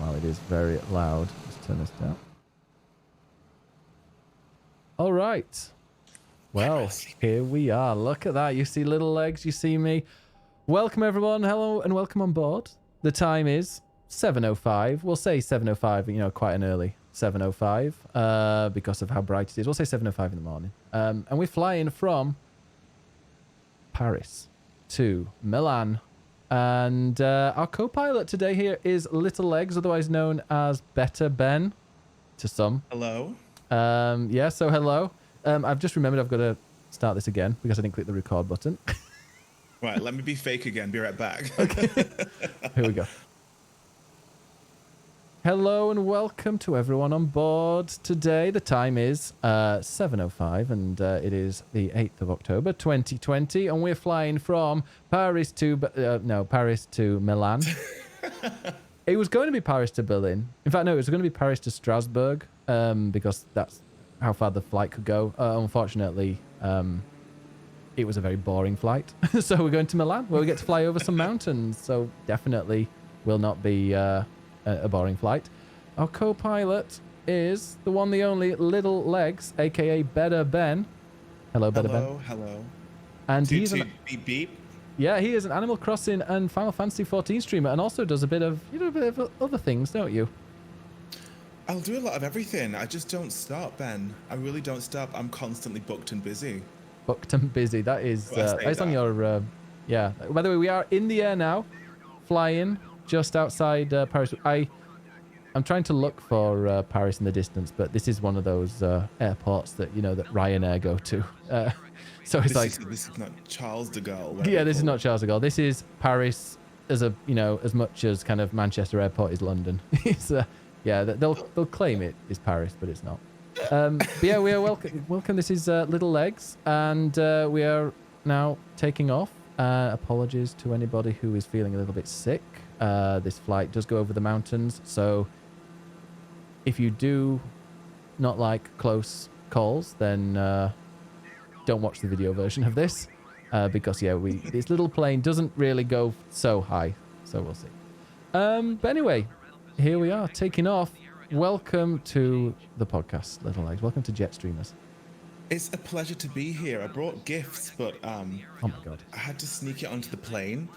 Wow, it is very loud. Let's turn this down. All right. Well, here we are. Look at that. You see little legs. You see me. Welcome, everyone. Hello and welcome on board. The time is 7:05. We'll say 7:05, you know, quite an early 7:05 because of how bright it is. We'll say 7:05 in the morning. And we're flying from Paris to Milan. And our co-pilot today here is Little Legs, otherwise known as BiggusBennus to some. Hello. Yeah, so hello. I've just remembered I've got to start this again because I didn't click the record button. Right, let me be fake again. Be right back. Okay. Here we go. Hello and welcome to everyone on board today. The time is 7:05 and it is the 8th of October 2020 and we're flying from Paris to Paris to Milan. It was going to be Paris to Berlin. In fact, no, it was going to be Paris to Strasbourg because that's how far the flight could go. Unfortunately, it was a very boring flight. So we're going to Milan where we get to fly over some mountains. So definitely will not be a boring flight. Our co-pilot is the one, the only Little Legs, aka BiggusBennus. Hello, BiggusBennus. Hello. And he's beep beep. Yeah, he is an Animal Crossing and Final Fantasy 14 streamer, and also does a bit of other things, don't you? I'll do a lot of everything. I just don't stop, Ben. I really don't stop. I'm constantly booked and busy. Booked and busy. That is based on your yeah. By the way, we are in the air now, flying just outside Paris. I'm trying to look for Paris in the distance, but this is one of those airports that that Ryanair go to. So it's this is not Charles de Gaulle. Yeah, this is not Charles de Gaulle. This is Paris as as much as kind of Manchester Airport is London. It's yeah, they'll claim it is Paris, but it's not. But yeah, we are welcome. This is Little Legs, and we are now taking off. Apologies to anybody who is feeling a little bit sick. This flight does go over the mountains, so if you do not like close calls, then don't watch the video version of this because yeah, this little plane doesn't really go so high, so we'll see. But anyway, here we are taking off. Welcome to the podcast, Little Legs. Welcome to Jetstreamers. It's a pleasure to be here. I brought gifts, but oh my god, I had to sneak it onto the plane.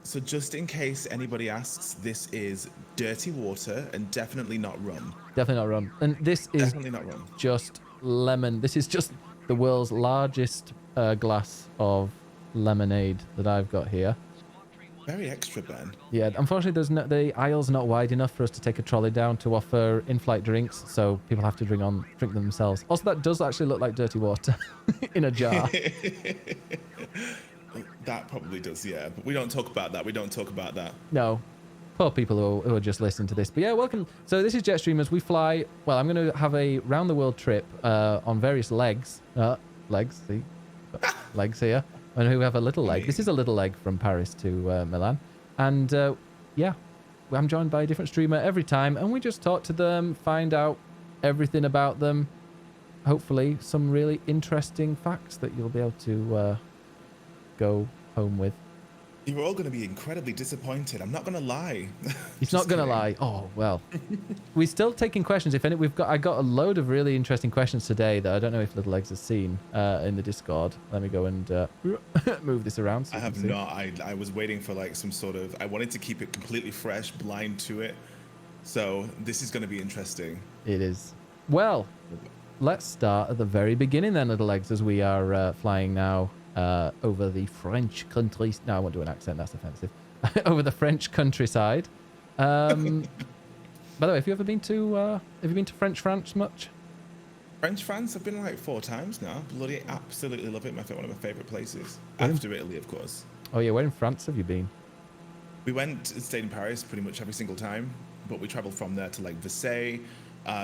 So just in case anybody asks, this is dirty water and definitely not rum. Definitely not rum. And this is definitely not rum. Just lemon. This is just the world's largest glass of lemonade that I've got here. Very extra, Ben. Yeah, unfortunately, the aisle's not wide enough for us to take a trolley down to offer in-flight drinks, so people have to drink them themselves. Also, that does actually look like dirty water in a jar. That probably does, yeah. But we don't talk about that. We don't talk about that. No. Poor people who are just listening to this. But yeah, welcome. So this is Jetstreamers. We fly... Well, I'm going to have a round-the-world trip on various legs. Legs, see? Legs here. And who have a little leg. This is a little leg from Paris to Milan. And yeah, I'm joined by a different streamer every time. And we just talk to them, find out everything about them. Hopefully some really interesting facts that you'll be able to go home with. You're all going to be incredibly disappointed. I'm not going to lie. He's not going to lie. Oh, well. We're still taking questions. If any, I got a load of really interesting questions today that I don't know if Little Legs has seen in the Discord. Let me go and move this around. So I have not. I was waiting for like some sort of... I wanted to keep it completely fresh, blind to it. So this is going to be interesting. It is. Well, let's start at the very beginning then, Little Legs, as we are flying now over the French country. No, I won't do an accent. That's offensive. Over the French countryside. By the way, have you ever been to French France much? French France, I've been like 4 times now. Bloody absolutely love it. One of my favorite places. After Italy, of course. Oh yeah, where in France have you been? We went and stayed in Paris pretty much every single time, but we traveled from there to like Versailles,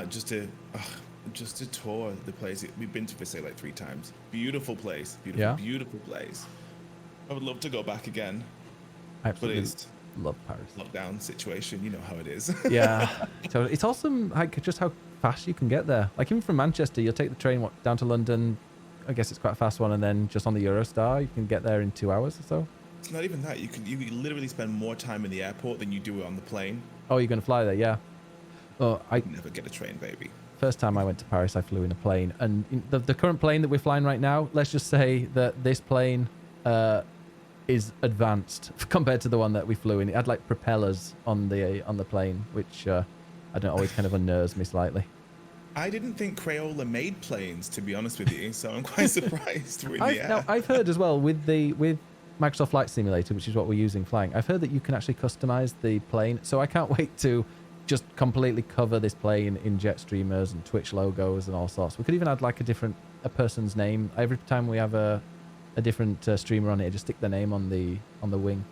just to tour the place. We've been to Versailles like 3 times. Beautiful place. Beautiful place. I would love to go back again. I absolutely love Paris. Lockdown situation, you know how it is. Yeah. So it's awesome, like just how fast you can get there. Like even from Manchester, you'll take the train down to London. I guess it's quite a fast one, and then just on the Eurostar, you can get there in 2 hours or so. It's not even that. You literally spend more time in the airport than you do on the plane. Oh, you're going to fly there? Yeah. Oh, I Never get a train, baby. first time I went to Paris, I flew in a plane, and the current plane that we're flying right now, let's just say that this plane is advanced compared to the one that we flew in. It had like propellers on the plane, which I don't know, always kind of unnerves me slightly. I didn't think Crayola made planes, to be honest with you, so I'm quite surprised we're in the air. Now, I've heard as well with Microsoft Flight Simulator, which is what we're using flying, I've heard that you can actually customize the plane, so I can't wait to just completely cover this plane in Jetstreamers and Twitch logos and all sorts. We could even add like a person's name. Every time we have a different streamer on it, just stick their name on the wing.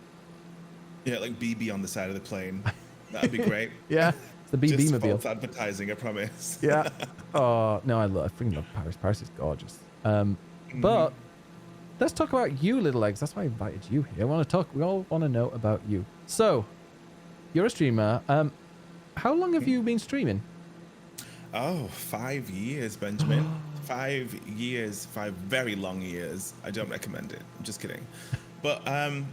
Yeah, like BB on the side of the plane. That'd be great. Yeah, it's the BB Just mobile. false advertising, I promise. Yeah. Oh no, I freaking love Paris. Paris is gorgeous. But let's talk about you, Little Eggs. That's why I invited you here. We all want to know about you. So, you're a streamer. How long have you been streaming? Oh, 5 years, Benjamin. 5 years, 5 very long years. I don't recommend it. I'm just kidding. But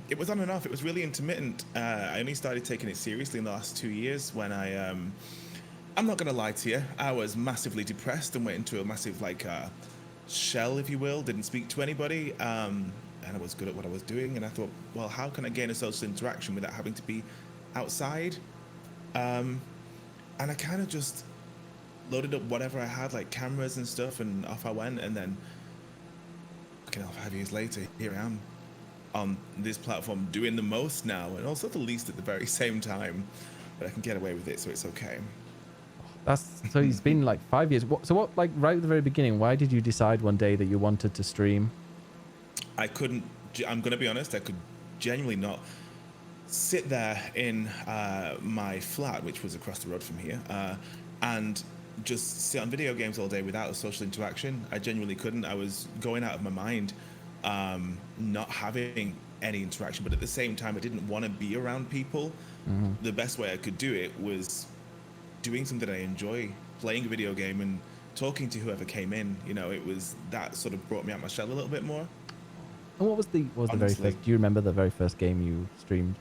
it was on and off. It was really intermittent. I only started taking it seriously in the last 2 years when I'm not going to lie to you. I was massively depressed and went into a massive, shell, if you will. Didn't speak to anybody. And I was good at what I was doing. And I thought, well, how can I gain a social interaction without having to be outside? And I kind of just loaded up whatever I had, like cameras and stuff, and off I went. And then, 5 years later, here I am on this platform doing the most now, and also the least at the very same time. But I can get away with it, so it's okay. So it's been like 5 years. So like right at the very beginning, why did you decide one day that you wanted to stream? I'm going to be honest, I could genuinely not sit there in my flat, which was across the road from here, and just sit on video games all day without a social interaction. I genuinely couldn't. I was going out of my mind, not having any interaction, but at the same time, I didn't want to be around people. The best way I could do it was doing something I enjoy, playing a video game and talking to whoever came in. It was that sort of brought me out my shell a little bit more. And what was the very first? Do you remember the very first game you streamed?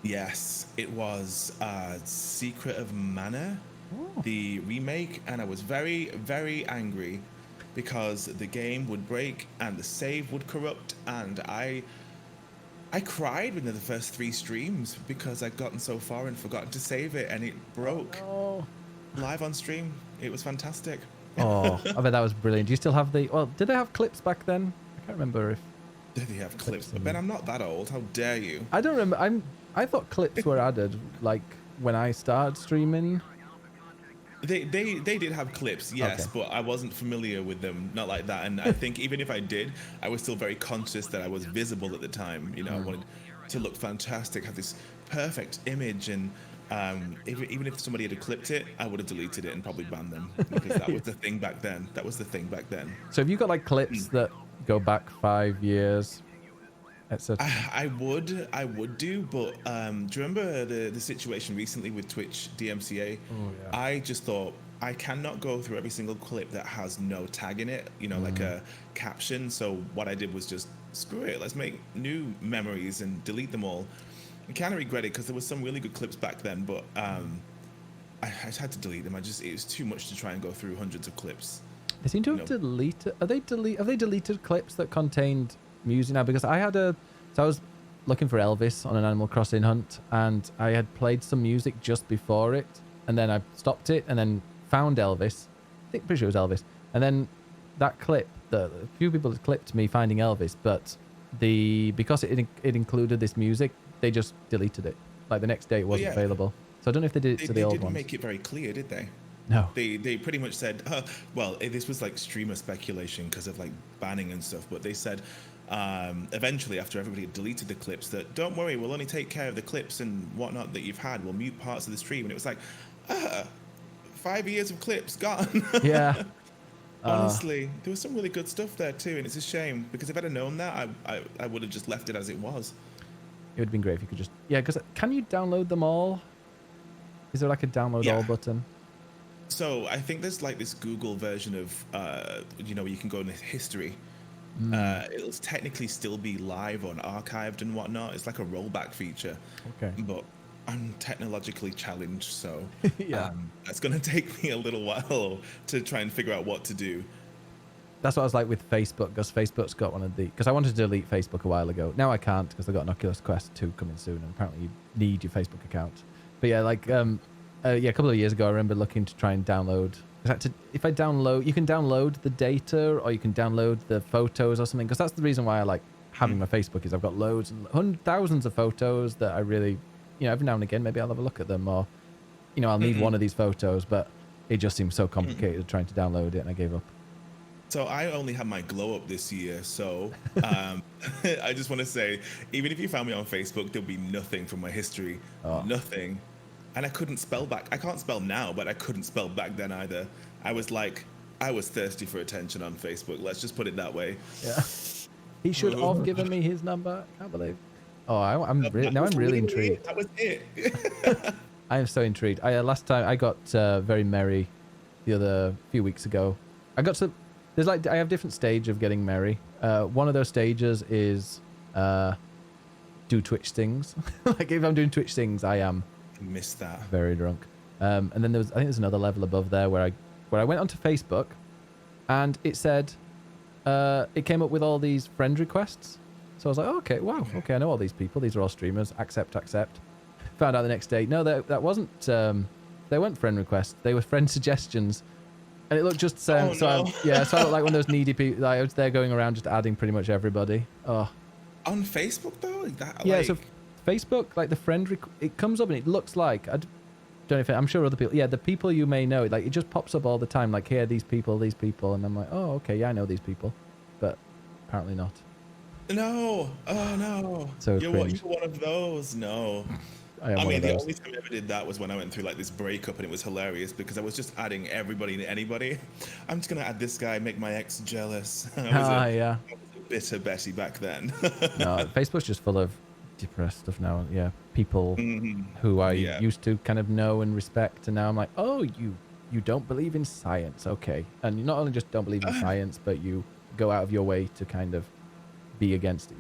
Yes, it was Secret of Mana, the remake, and I was very, very angry because the game would break and the save would corrupt, and I cried within the first 3 streams because I'd gotten so far and forgotten to save it, and it broke live on stream. It was fantastic. Oh, I bet that was brilliant. Do you still have did they have clips back then? I can't remember if... Did they have clips? But Ben, I'm not that old. How dare you? I don't remember. I thought clips were added like when I started streaming. They did have clips, yes, Okay. but I wasn't familiar with them, not like that. And I think even if I did, I was still very conscious that I was visible at the time. I wanted to look fantastic, have this perfect image, and even if somebody had clipped it, I would have deleted it and probably banned them because that was the thing back then. So have you got like clips that go back 5 years, etc.? I would do, but do you remember the situation recently with Twitch DMCA? Oh, yeah. I just thought I cannot go through every single clip that has no tag in it, like a caption. So what I did was just screw it. Let's make new memories and delete them all. I kind of regret it because there was some really good clips back then, but I had to delete them. It was too much to try and go through hundreds of clips. They seem to have deleted. Have they deleted clips that contained music now? Because I was looking for Elvis on an Animal Crossing hunt, and I had played some music just before it, and then I stopped it, and then found Elvis. Pretty sure it was Elvis. And then that clip, a few people had clipped me finding Elvis, but because it included this music, they just deleted it. Like the next day, it wasn't available. So I don't know if they did it to the old ones. They didn't make it very clear, did they? No. They pretty much said, this was like streamer speculation because of like banning and stuff, but they said eventually after everybody had deleted the clips that don't worry, we'll only take care of the clips and whatnot that you've had. We'll mute parts of the stream. And it was like, 5 years of clips gone. Yeah. Honestly, there was some really good stuff there too, and it's a shame because if I'd have known that, I would have just left it as it was. It would have been great if you could just... Yeah, because can you download them all? Is there like a download all button? So I think there's like this Google version of, where you can go in history It'll technically still be live or archived and whatnot. It's like a rollback feature. Okay. But I'm technologically challenged, so Yeah. it's going to take me a little while to try and figure out what to do. That's what I was like with Facebook, because Facebook's got one of the... Because I wanted to delete Facebook a while ago. Now I can't, because I've got an Oculus Quest 2 coming soon, and apparently you need your Facebook account. But yeah, like, yeah, a couple of years ago, I remember looking to try and download... If I download... You can download the data, or you can download the photos or something, because that's the reason why I like having my Facebook, is I've got loads and thousands of photos that I really... You know, every now and again, maybe I'll have a look at them, or, you know, I'll need one of these photos, but it just seems so complicated trying to download it, and I gave up. So I only had my glow up this year, so I just want to say, even if you found me on Facebook, there'll be nothing from my history, nothing. And I couldn't spell back. I can't spell now, but I couldn't spell back then either. I was thirsty for attention on Facebook. Let's just put it that way. Yeah. He should have given me his number. I can't believe. Oh, I'm really intrigued. That was it. I am so intrigued. Last time I got very merry the other few weeks ago. I got to... There's like, I have different stage of getting merry. One of those stages is do Twitch things. Like if I'm doing Twitch things, I am missed that. Very drunk. And then I think there's another level above there where I went onto Facebook, and it said it came up with all these friend requests. So I was like, oh, okay, wow, okay, I know all these people. These are all streamers. Accept. Found out the next day, no, that wasn't. They weren't friend requests. They were friend suggestions. And it looked just so I looked like one of those needy people. Like, I was there going around just adding pretty much everybody. Oh, on Facebook though, so Facebook, like the friend, it comes up and it looks like I don't know if I'm sure other people. Yeah, the people you may know, like it just pops up all the time. Like here, these people, and I'm like, oh, okay, yeah, I know these people, but apparently not. No, oh no. So you're one of those. No. I mean, the only time I ever did that was when I went through like this breakup, and it was hilarious because I was just adding everybody and anybody. I'm just gonna add this guy, make my ex jealous. I was a bitter Betty back then. No, Facebook's just full of depressed stuff now. Yeah, people who I used to kind of know and respect, and now I'm like, oh, you don't believe in science, okay? And you not only just don't believe in science, but you go out of your way to kind of be against it.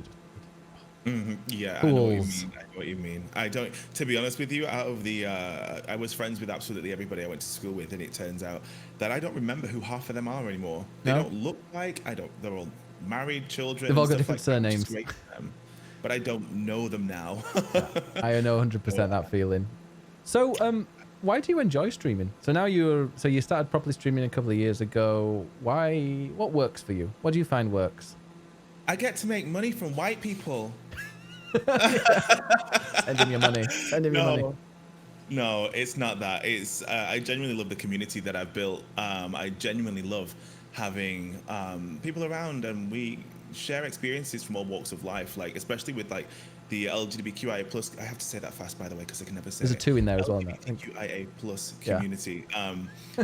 Yeah, I know what you mean. I don't, to be honest with you, out of the, I was friends with absolutely everybody I went to school with, and it turns out that I don't remember who half of them are anymore. They don't look like, they're all married, children. They've all got different surnames. But I don't know them now. I know 100% that feeling. So, why do you enjoy streaming? So now you started properly streaming a couple of years ago. What works for you? What do you find works? I get to make money from white people. Send him your money. No, it's not that. It's I genuinely love the community that I've built. I genuinely love having people around, and we share experiences from all walks of life. Like especially with like the LGBTQIA plus. I have to say that fast, by the way, because I can never say. There's a 2 in there as well. LGBTQIA plus community.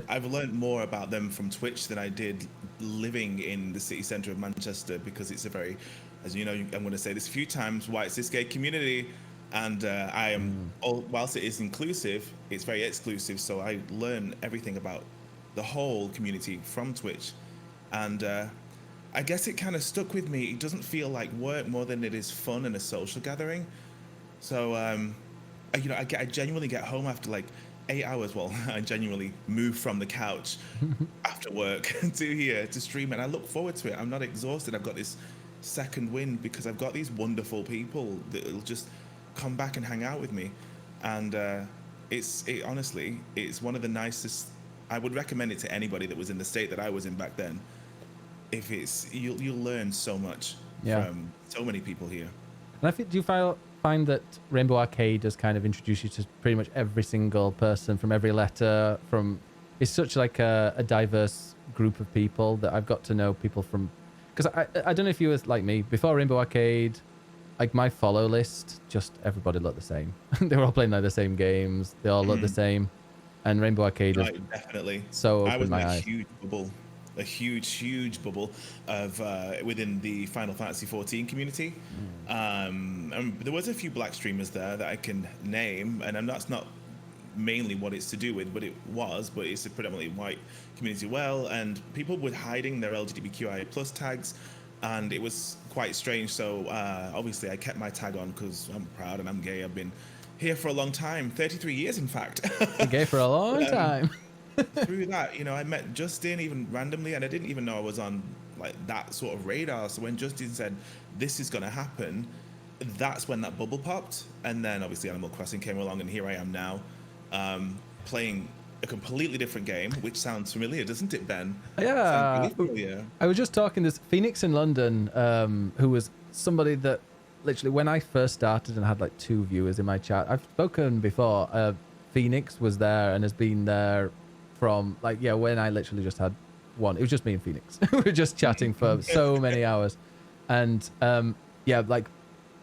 I've learned more about them from Twitch than I did living in the city centre of Manchester, because it's a very, as you know, I'm going to say this a few times, white cis gay community, and I am, whilst it is inclusive, it's very exclusive. So I learn everything about the whole community from Twitch, and I guess it kind of stuck with me. It doesn't feel like work more than it is fun and a social gathering. So I genuinely get home after like 8 hours. Well, I genuinely move from the couch after work to here to stream, and I look forward to it. I'm not exhausted. I've got this second wind because I've got these wonderful people that will just come back and hang out with me, and honestly, it's one of the nicest. I would recommend it to anybody that was in the state that I was in back then. If you'll learn so much from so many people here. And I think, do you find that Rainbow Arcade has kind of introduced you to pretty much every single person from every letter? It's such like a diverse group of people that I've got to know people from. Because I don't know if you were like me before Rainbow Arcade. Like my follow list, just everybody looked the same. They were all playing like the same games. They all looked the same. And Rainbow Arcade is definitely so opened my eyes. A huge bubble of within the Final Fantasy XIV community. There was a few black streamers there that I can name, and that's not mainly what it's to do with, but it's a predominantly white community. And people were hiding their LGBTQIA plus tags and it was quite strange. So obviously I kept my tag on because I'm proud and I'm gay. I've been here for a long time, 33 years in fact. Been gay for a long time. Through that, I met Justin even randomly, and I didn't even know I was on like that sort of radar. So when Justin said this is going to happen, that's when that bubble popped. And then obviously Animal Crossing came along, and here I am now, playing a completely different game, which sounds familiar, doesn't it, Ben? Yeah. Sounds really familiar. I was just talking to Phoenix in London, who was somebody that literally when I first started and had like 2 viewers in my chat, I've spoken before. Phoenix was there and has been there from like, yeah, when I literally just had 1. It was just me and Phoenix. We were just chatting for so many hours. And yeah, like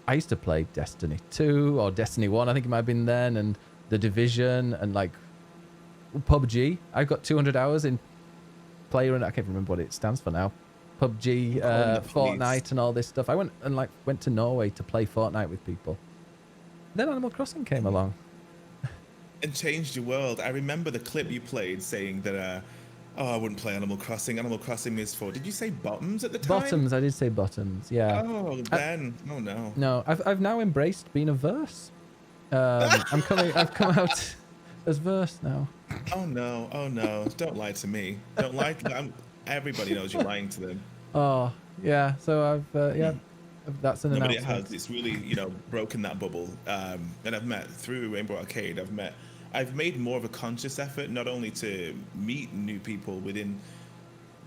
I used to play Destiny 2 or Destiny 1, I think it might have been then, and The Division and like PUBG. I've got 200 hours in player, and I can't remember what it stands for now. PUBG, Fortnite, and all this stuff. I went to Norway to play Fortnite with people. Then Animal Crossing came along. And changed your world. I remember the clip you played saying that, I wouldn't play Animal Crossing. Animal Crossing is for, did you say bottoms at the time? Bottoms, I did say bottoms, yeah. Oh, Ben. Oh, no. No, I've now embraced being a verse. I've come out as verse now. Oh, no. Oh, no. Don't lie to me. Don't lie to them. Everybody knows you're lying to them. Oh, yeah. So that's an Nobody announcement. has. It's really, broken that bubble. And I've met through Rainbow Arcade. I've made more of a conscious effort, not only to meet new people within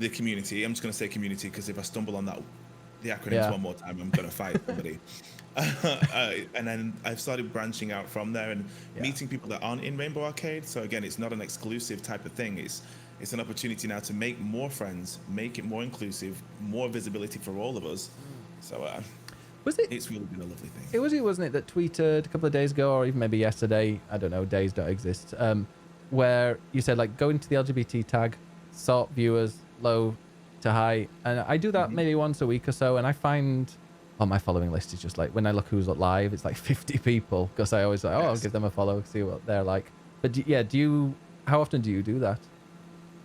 the community. I'm just going to say community because if I stumble on the acronyms one more time, I'm going to fight somebody. And then I've started branching out from there and meeting people that aren't in Rainbow Arcade. So again, it's not an exclusive type of thing. It's an opportunity now to make more friends, make it more inclusive, more visibility for all of us. So it's really been a lovely thing. It was you, wasn't it, that tweeted a couple of days ago, or even maybe yesterday, I don't know, days don't exist, where you said, like, go into the LGBT tag, sort viewers, low to high, and I do that maybe once a week or so, and I find on my following list is just like, when I look who's live, it's like 50 people, because I always like, I'll give them a follow, see what they're like. But how often do you do that?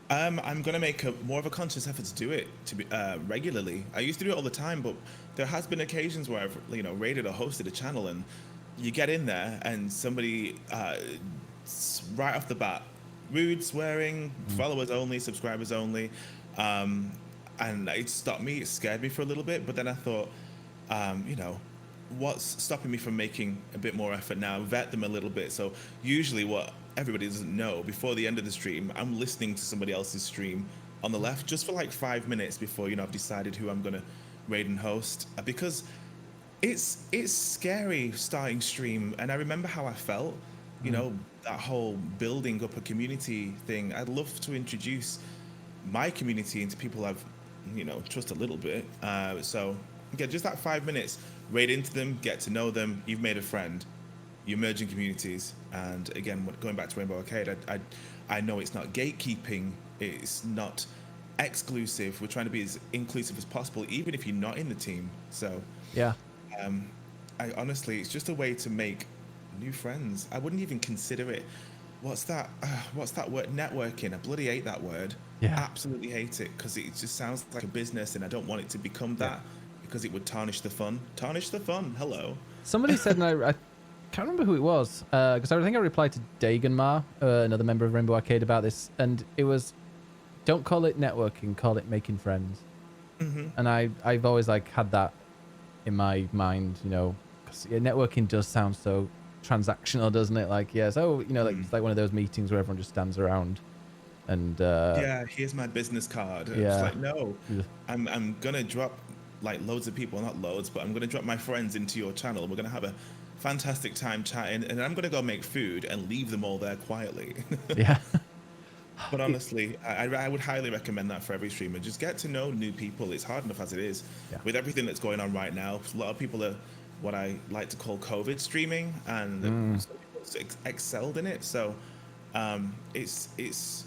I'm going to make more of a conscious effort to do it regularly. I used to do it all the time, but there has been occasions where I've raided or hosted a channel, and you get in there and somebody right off the bat, rude, swearing, followers only, subscribers only, and it stopped me. It scared me for a little bit, but then I thought, what's stopping me from making a bit more effort now? Vet them a little bit. So usually what everybody doesn't know, before the end of the stream, I'm listening to somebody else's stream on the left just for like 5 minutes before I've decided who I'm gonna raid and host, because it's scary starting stream. And I remember how I felt, that whole building up a community thing. I'd love to introduce my community into people I've trust a little bit. So again, just that 5 minutes, raid into them, get to know them, you've made a friend. You're merging communities. And again, going back to Rainbow Arcade, I know it's not gatekeeping, it's not exclusive. We're trying to be as inclusive as possible, even if you're not in the team. So Yeah. I honestly, it's just a way to make new friends. I wouldn't even consider it. What's that word? Networking. I bloody hate that word. Yeah. Absolutely hate it, because it just sounds like a business, and I don't want it to become that, because it would tarnish the fun. Tarnish the fun. Hello. Somebody said, and I can't remember who it was, because I think I replied to Dagenmar, another member of Rainbow Arcade, about this, and it was, don't call it networking, call it making friends. And I've always had that in my mind, because networking does sound so transactional, doesn't it? It's like one of those meetings where everyone just stands around and here's my business card. Yeah. It's like, no, I'm gonna drop loads of people, not loads, but I'm gonna drop my friends into your channel. We're gonna have a fantastic time chatting, and I'm gonna go make food and leave them all there quietly. Yeah. But honestly, I would highly recommend that for every streamer. Just get to know new people. It's hard enough as it is. With everything that's going on right now. A lot of people are what I like to call COVID streaming, and some people excelled in it. So it's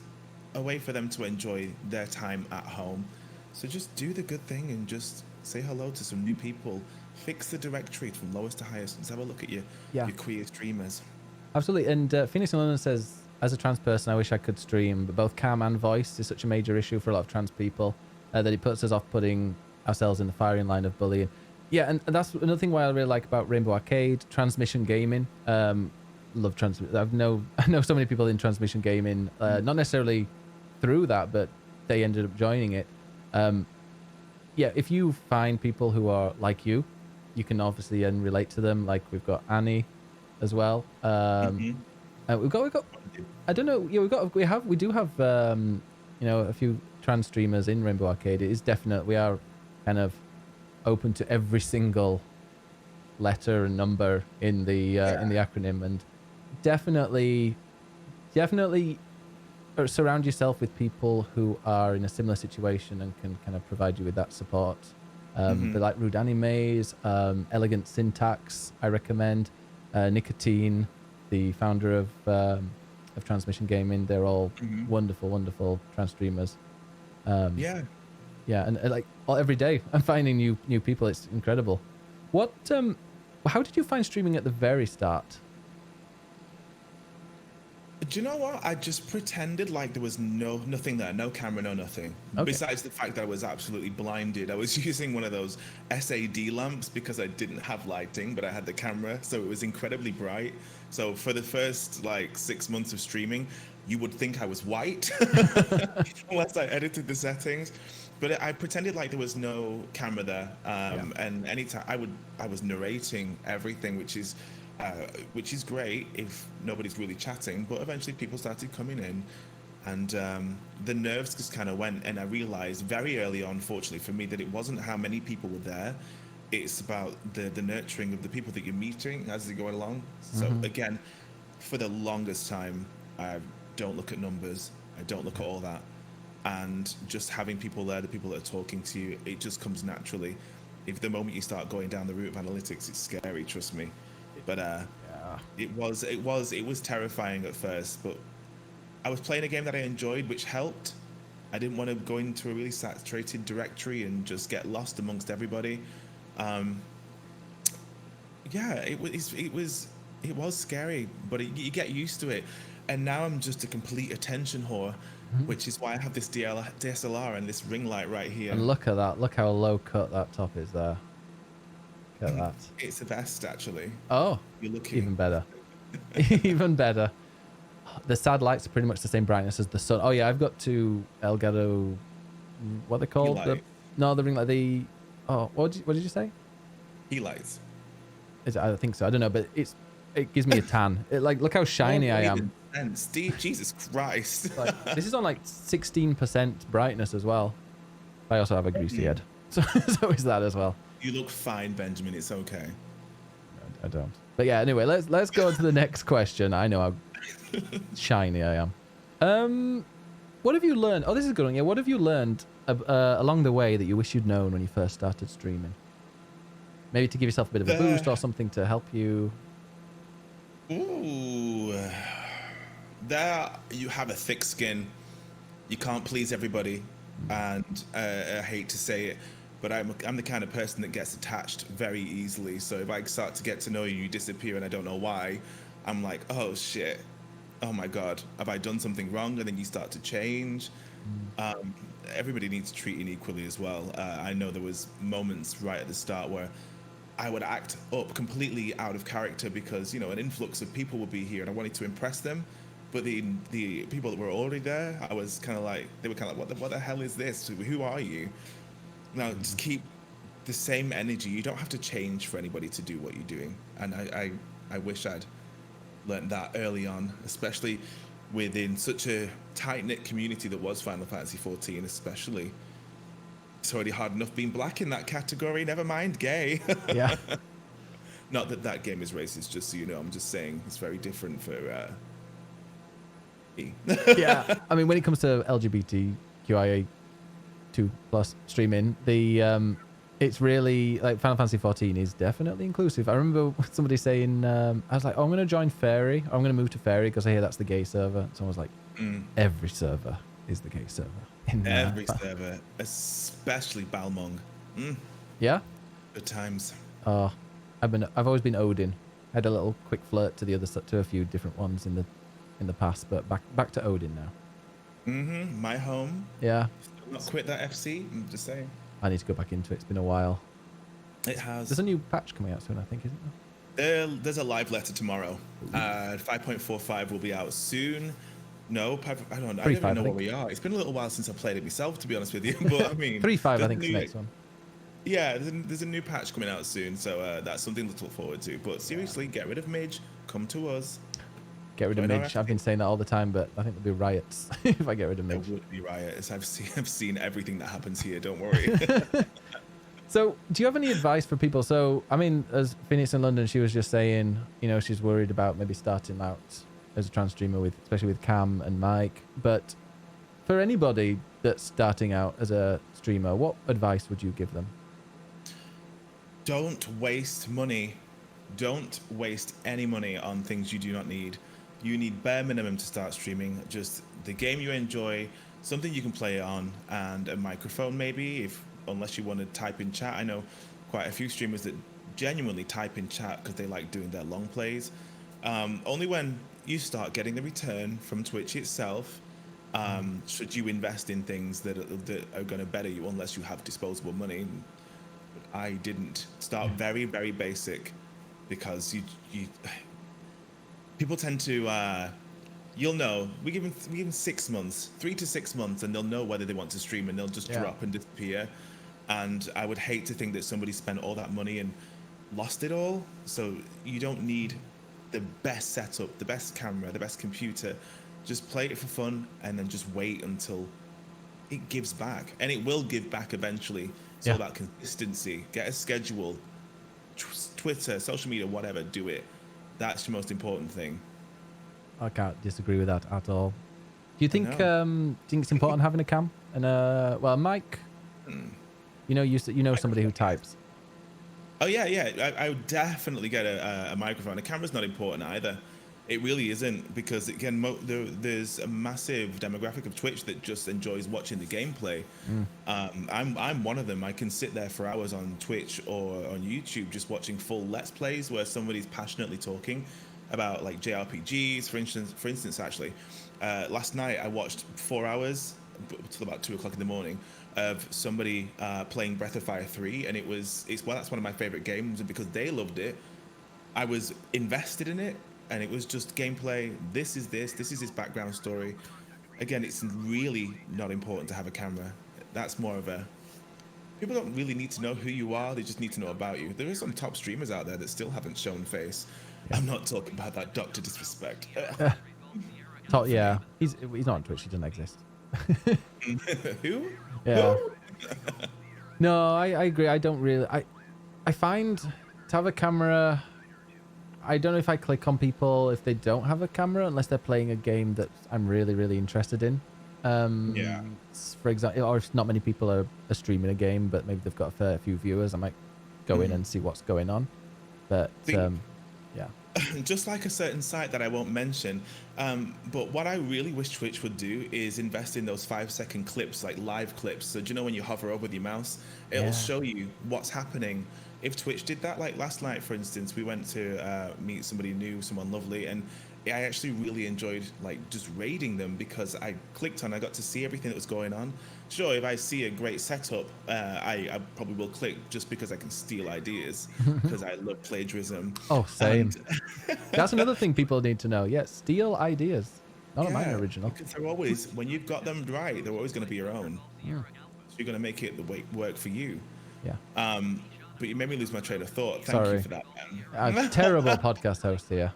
a way for them to enjoy their time at home. So just do the good thing and just say hello to some new people. Fix the directory from lowest to highest. Let's have a look at your queer streamers. Absolutely. And Phoenix in London says, as a trans person, I wish I could stream, but both cam and voice is such a major issue for a lot of trans people that it puts us off putting ourselves in the firing line of bullying. Yeah, and that's another thing why I really like about Rainbow Arcade, transmission gaming. Love transmission. I know so many people in transmission gaming, not necessarily through that, but they ended up joining it. Yeah, if you find people who are like you can obviously then relate to them. Like we've got Annie as well. We've got. I don't know. Yeah, we do have a few trans streamers in Rainbow Arcade. It is definite. We are kind of open to every single letter and number in the acronym, and definitely surround yourself with people who are in a similar situation and can kind of provide you with that support. But like Rude Animes, Elegant Syntax, I recommend. Nicotine, the founder of Transmission Gaming, they're all wonderful trans streamers. Yeah, and like every day I'm finding new people. It's incredible. How did you find streaming at the very start? Do you know what? I just pretended like there was nothing there, no camera, no nothing. Okay. Besides the fact that I was absolutely blinded. I was using one of those SAD lamps because I didn't have lighting, but I had the camera, so it was incredibly bright. So for the first like 6 months of streaming, you would think I was white unless I edited the settings. But I pretended like there was no camera there, and anytime I was narrating everything, which is great if nobody's really chatting. But eventually people started coming in, and the nerves just kind of went. And I realized very early on, fortunately for me, that it wasn't how many people were there. It's about the nurturing of the people that you're meeting as they go along. So again, for the longest time, I don't look at numbers. I don't look at all that. And just having people there, the people that are talking to you, it just comes naturally. If the moment you start going down the route of analytics, it's scary, trust me. But it was terrifying at first, but I was playing a game that I enjoyed, which helped. I didn't want to go into a really saturated directory and just get lost amongst everybody. It was scary, but you get used to it. And now I'm just a complete attention whore, which is why I have this DSLR and this ring light right here. And look at that. Look how low cut that top is there. Look at that. It's the best, actually. Oh, you're looking even better. Even better. The satellites are pretty much the same brightness as the sun. Oh yeah, I've got two Elgato. What are they called? The ring light. What did you say? Helights. I think so. I don't know, but it gives me a tan. Look how shiny I am. Steve, Jesus Christ. This is on like 16% brightness as well. I also have a greasy head, so is that as well. You look fine, Benjamin. It's okay. I don't. But yeah, anyway, let's go on to the next question. I know how shiny I am. What have you learned? Oh, this is a good one. Yeah, what have you learned along the way that you wish you'd known when you first started streaming? Maybe to give yourself a bit of a boost or something to help you. Ooh. There, you have a thick skin. You can't please everybody. And I hate to say it, but I'm the kind of person that gets attached very easily. So if I start to get to know you, you disappear and I don't know why, I'm like, oh shit, oh my God, have I done something wrong? And then you start to change. Everybody needs treating equally as well. I know there was moments right at the start where I would act up completely out of character because, an influx of people would be here and I wanted to impress them. But the people that were already there, I was kind of like, they were kind of like, what the hell is this? Who are you? Now, just keep the same energy. You don't have to change for anybody to do what you're doing. And I wish I'd learned that early on, especially within such a tight-knit community that was Final Fantasy XIV, especially. It's already hard enough being black in that category, never mind gay. Yeah. Not that game is racist, just so you know. I'm just saying it's very different for Yeah, I mean, when it comes to LGBTQIA2+ streaming, it's really like Final Fantasy XIV is definitely inclusive. I remember somebody saying, I was like, oh, I'm going to join Fairy. I'm going to move to Fairy because I hear that's the gay server. Someone was like, every server is the gay server. Every server, especially Balmung. Yeah? Good times. Oh, I've always been Odin. I had a little quick flirt to a few different ones in the past, but back to Odin now. My home. Yeah. Still not quit that FC. I'm just saying. I need to go back into it. It's been a while. It has. There's a new patch coming out soon, I think, isn't there? There's a live letter tomorrow. 5.45 will be out soon. No, I don't even know where we are. It's been a little while since I played it myself, to be honest with you. But I mean, 3.5, I think, is the next one. Yeah, there's a new patch coming out soon, so that's something to look forward to. But seriously, get rid of Midge. Come to us. Get rid of Midge. I've been saying that all the time, but I think there'll be riots if I get rid of Midge. There would be riots. I've seen everything that happens here. Don't worry. So, do you have any advice for people? So, I mean, as Phoenix in London, she was just saying, you know, she's worried about maybe starting out as a trans streamer with, especially with Cam and Mike. But for anybody that's starting out as a streamer, what advice would you give them? Don't waste money. Don't waste any money on things you do not need. You need bare minimum to start streaming. Just the game you enjoy, something you can play on, and a microphone maybe, unless you want to type in chat. I know quite a few streamers that genuinely type in chat because they like doing their long plays. Only when you start getting the return from Twitch itself should you invest in things that are going to better you, unless you have disposable money. I didn't start very, very basic, because people tend to you'll know, we give them 6 months, 3 to 6 months, and they'll know whether they want to stream, and they'll just drop and disappear. And I would hate to think that somebody spent all that money and lost it all. So you don't need the best setup, the best camera, the best computer. Just play it for fun, and then just wait until it gives back, and it will give back eventually. It's all about consistency. Get a schedule, Twitter, social media, whatever, do it. That's the most important thing. I can't disagree with that at all. Do you think it's important having a cam and a mic? You know somebody who types. Oh yeah. I would definitely get a microphone. A camera's not important either. It really isn't, because again, there's a massive demographic of Twitch that just enjoys watching the gameplay. I'm one of them. I can sit there for hours on Twitch or on YouTube just watching full Let's Plays where somebody's passionately talking about like JRPGs. For instance, actually, last night I watched 4 hours till about 2 o'clock in the morning of somebody playing Breath of Fire 3, and that's one of my favorite games, and because they loved it, I was invested in it. And it was just gameplay. This is his background story. Again, it's really not important to have a camera. That's more of people don't really need to know who you are. They just need to know about you. There are some top streamers out there that still haven't shown face. I'm not talking about that Dr. Disrespect. Yeah, he's not on Twitch. He doesn't exist. Who? Yeah. No, I agree. I don't really. I find to have a camera, I don't know if I click on people if they don't have a camera, unless they're playing a game that I'm really, really interested in. For example, or if not many people are streaming a game, but maybe they've got a fair few viewers, I might go in and see what's going on. But yeah. Just like a certain site that I won't mention, but what I really wish Twitch would do is invest in those 5-second clips, like live clips. So do you know when you hover over with your mouse, it'll show you what's happening. If Twitch did that, like last night, for instance, we went to meet somebody new, someone lovely, and I actually really enjoyed like just raiding them, because I got to see everything that was going on. Sure, if I see a great setup, I probably will click just because I can steal ideas, because I love plagiarism. Oh, same. That's another thing people need to know. Yeah, steal ideas. Not mine original. Because they're always, when you've got them right, they're always going to be your own. Yeah. So you're going to make it the way work for you. Yeah. But you made me lose my train of thought. Thank you for that, man. Terrible podcast host here.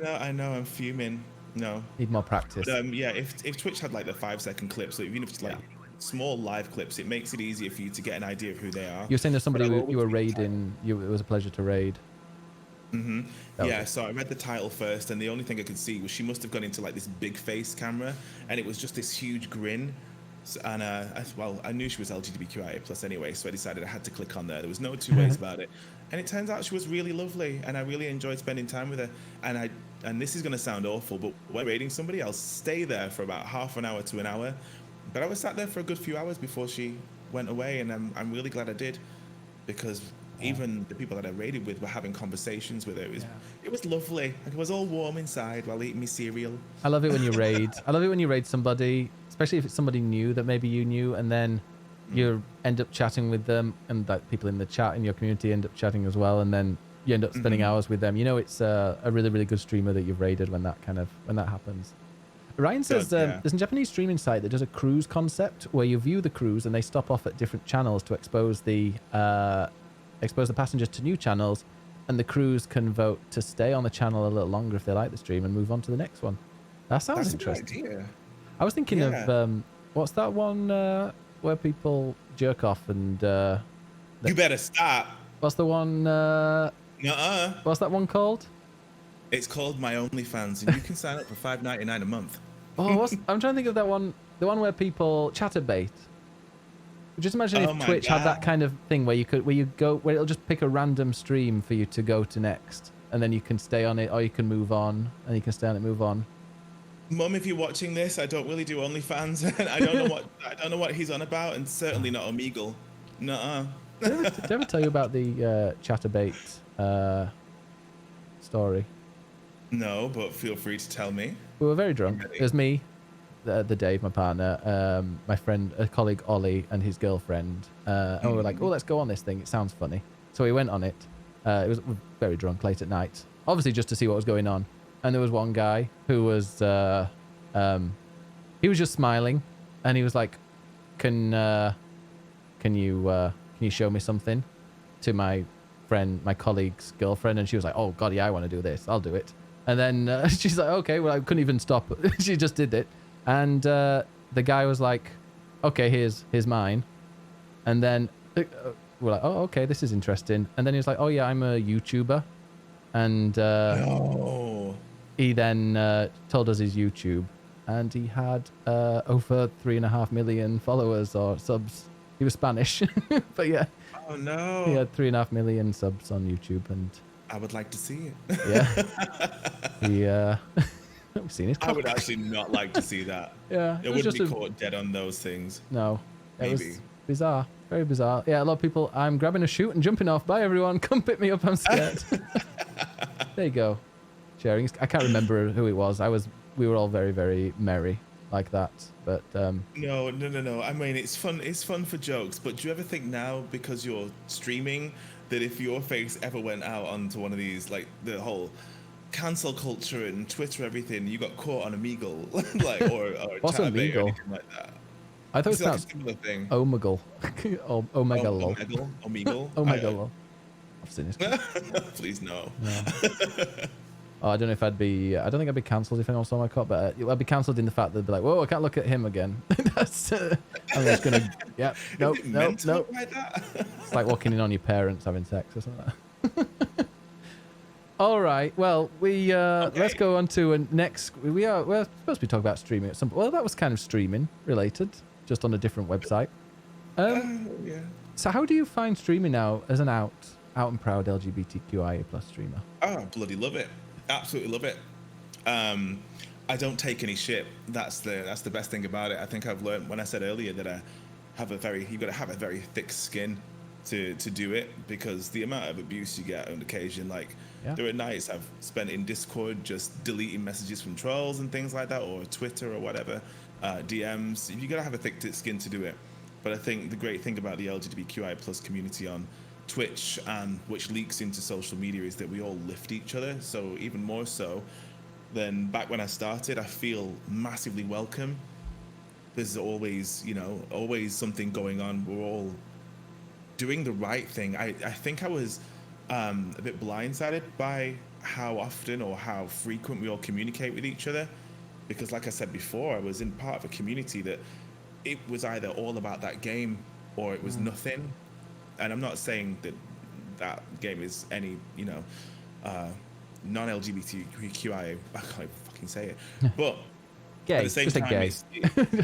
I know, I'm fuming. No. Need more practice. But, yeah, if Twitch had like the 5-second clips, so even if it's like small live clips, it makes it easier for you to get an idea of who they are. You're saying there's somebody you were raiding, it was a pleasure to raid. Yeah, so I read the title first, and the only thing I could see was she must have gone into like this big face camera, and it was just this huge grin. And I knew she was LGBTQIA plus anyway, so I decided I had to click on there. There was no two ways about it. And it turns out she was really lovely, and I really enjoyed spending time with her. And this is going to sound awful, but when raiding somebody, I'll stay there for about half an hour to an hour. But I was sat there for a good few hours before she went away, and I'm really glad I did, because even the people that I raided with were having conversations with her. It was lovely. It was all warm inside while eating me cereal. I love it when you raid. I love it when you raid somebody, especially if it's somebody new that maybe you knew, and then you end up chatting with them, and that people in the chat in your community end up chatting as well, and then you end up spending hours with them. You know, it's a really, really good streamer that you've raided when that happens. Ryan says there's a Japanese streaming site that does a cruise concept where you view the cruise and they stop off at different channels to expose the passengers to new channels, and the cruise can vote to stay on the channel a little longer if they like the stream and move on to the next one. That sounds interesting. A good idea. I was thinking of what's that one where people jerk off and you better stop. What's the one? What's that one called? It's called My OnlyFans, and you can sign up for $5.99 a month. Oh, I'm trying to think of that one. The one where people chatterbait. Just imagine if Twitch had that kind of thing where it'll just pick a random stream for you to go to next, and then you can stay on it, or you can move on, and you can stay on it, move on. Mum, if you're watching this, I don't really do OnlyFans, and I don't know what he's on about, and certainly not Omegle. Nuh-uh. Did I ever tell you about the chatterbait story? No, but feel free to tell me. We were very drunk. It was me, the Dave, my partner, my friend, a colleague Ollie, and his girlfriend. And we were like, "Oh, let's go on this thing. It sounds funny." So we went on it. It was very drunk, late at night, obviously just to see what was going on. And there was one guy who was, he was just smiling, and he was like, "Can you show me something?" To my friend, my colleague's girlfriend, and she was like, "Oh God, yeah, I want to do this. I'll do it." And then she's like, "Okay," well, I couldn't even stop. She just did it, and the guy was like, "Okay, here's mine," and then we're like, "Oh, okay, this is interesting." And then he was like, "Oh yeah, I'm a YouTuber," and he then told us his YouTube, and he had over 3.5 million followers or subs. He was Spanish, but yeah. Oh no. He had 3.5 million subs on YouTube, and I would like to see it. Yeah. I've seen his cock. I would actually not like to see that. Yeah. It wouldn't be caught dead on those things. No. Maybe. It was bizarre. Very bizarre. Yeah, a lot of people, "I'm grabbing a chute and jumping off. Bye, everyone. Come pick me up. I'm scared." There you go. Sharing. I can't remember who it was. We were all very, very merry like that. But No. I mean, it's fun. It's fun for jokes. But do you ever think now, because you're streaming, that if your face ever went out onto one of these, like the whole cancel culture and Twitter, everything, you got caught on Omegle, like or what's Chatterbait or Omegle? anything like that? I thought It's it like was a similar thing. Omegle. Omega lol. Omegle. Omega lol. I've seen this. Please no. Oh, I don't know if I don't think I'd be cancelled if anyone saw my cock, but I'd be cancelled in the fact that they'd be like, "Whoa, I can't look at him again." That's, I'm just going to, yeah, nope. Like that? It's like walking in on your parents having sex or something. All right, well, let's go on to next. We're supposed to be talking about streaming at some point. Well, that was kind of streaming related, just on a different website. Yeah. So how do you find streaming now as an out and proud LGBTQIA+ streamer? Oh, bloody love it. Absolutely love it. I don't take any shit. That's the best thing about it. I think I've learned when I said earlier that you've got to have a very thick skin to do it, because the amount of abuse you get on occasion, like there are nights I've spent in Discord just deleting messages from trolls and things like that, or Twitter or whatever, DMs. You got to have a thick skin to do it. But I think the great thing about the LGBTQI+ community on Twitch, and which leaks into social media, is that we all lift each other. So even more so than back when I started, I feel massively welcome. There's always something going on. We're all doing the right thing. I think I was a bit blindsided by how often or how frequent we all communicate with each other, because like I said before, I was in part of a community that it was either all about that game or it was nothing. And I'm not saying that game is any, non-LGBTQI, I can't fucking say it, but gay, at the same time, gay.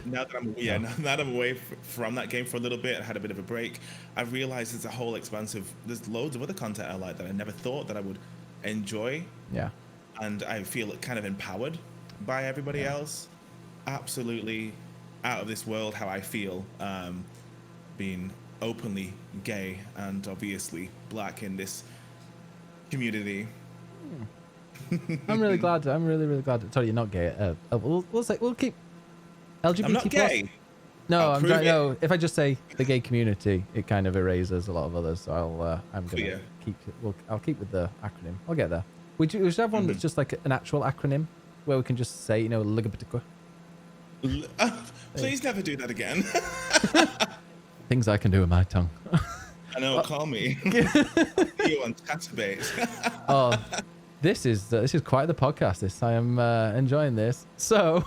Now that I'm away from that game for a little bit and had a bit of a break, I've realized there's a whole there's loads of other content I like that I never thought that I would enjoy. Yeah. And I feel kind of empowered by everybody else. Absolutely out of this world how I feel, being openly gay and obviously black in this community. I'm really glad. I'm really glad. Sorry, you're not gay. We'll keep LGBT+. I'm not gay. No, I'll I'm prove trying. it. No, if I just say the gay community, it kind of erases a lot of others. So I'm gonna Yeah. keep. I'll keep with the acronym. I'll get there. We should have one that's just like an actual acronym where we can just say, you know, LGBTQ. Please never do that again. Things I can do with my tongue. I know. Call me. You on Chatterbait. Oh, this is quite the podcast. I am enjoying this. So,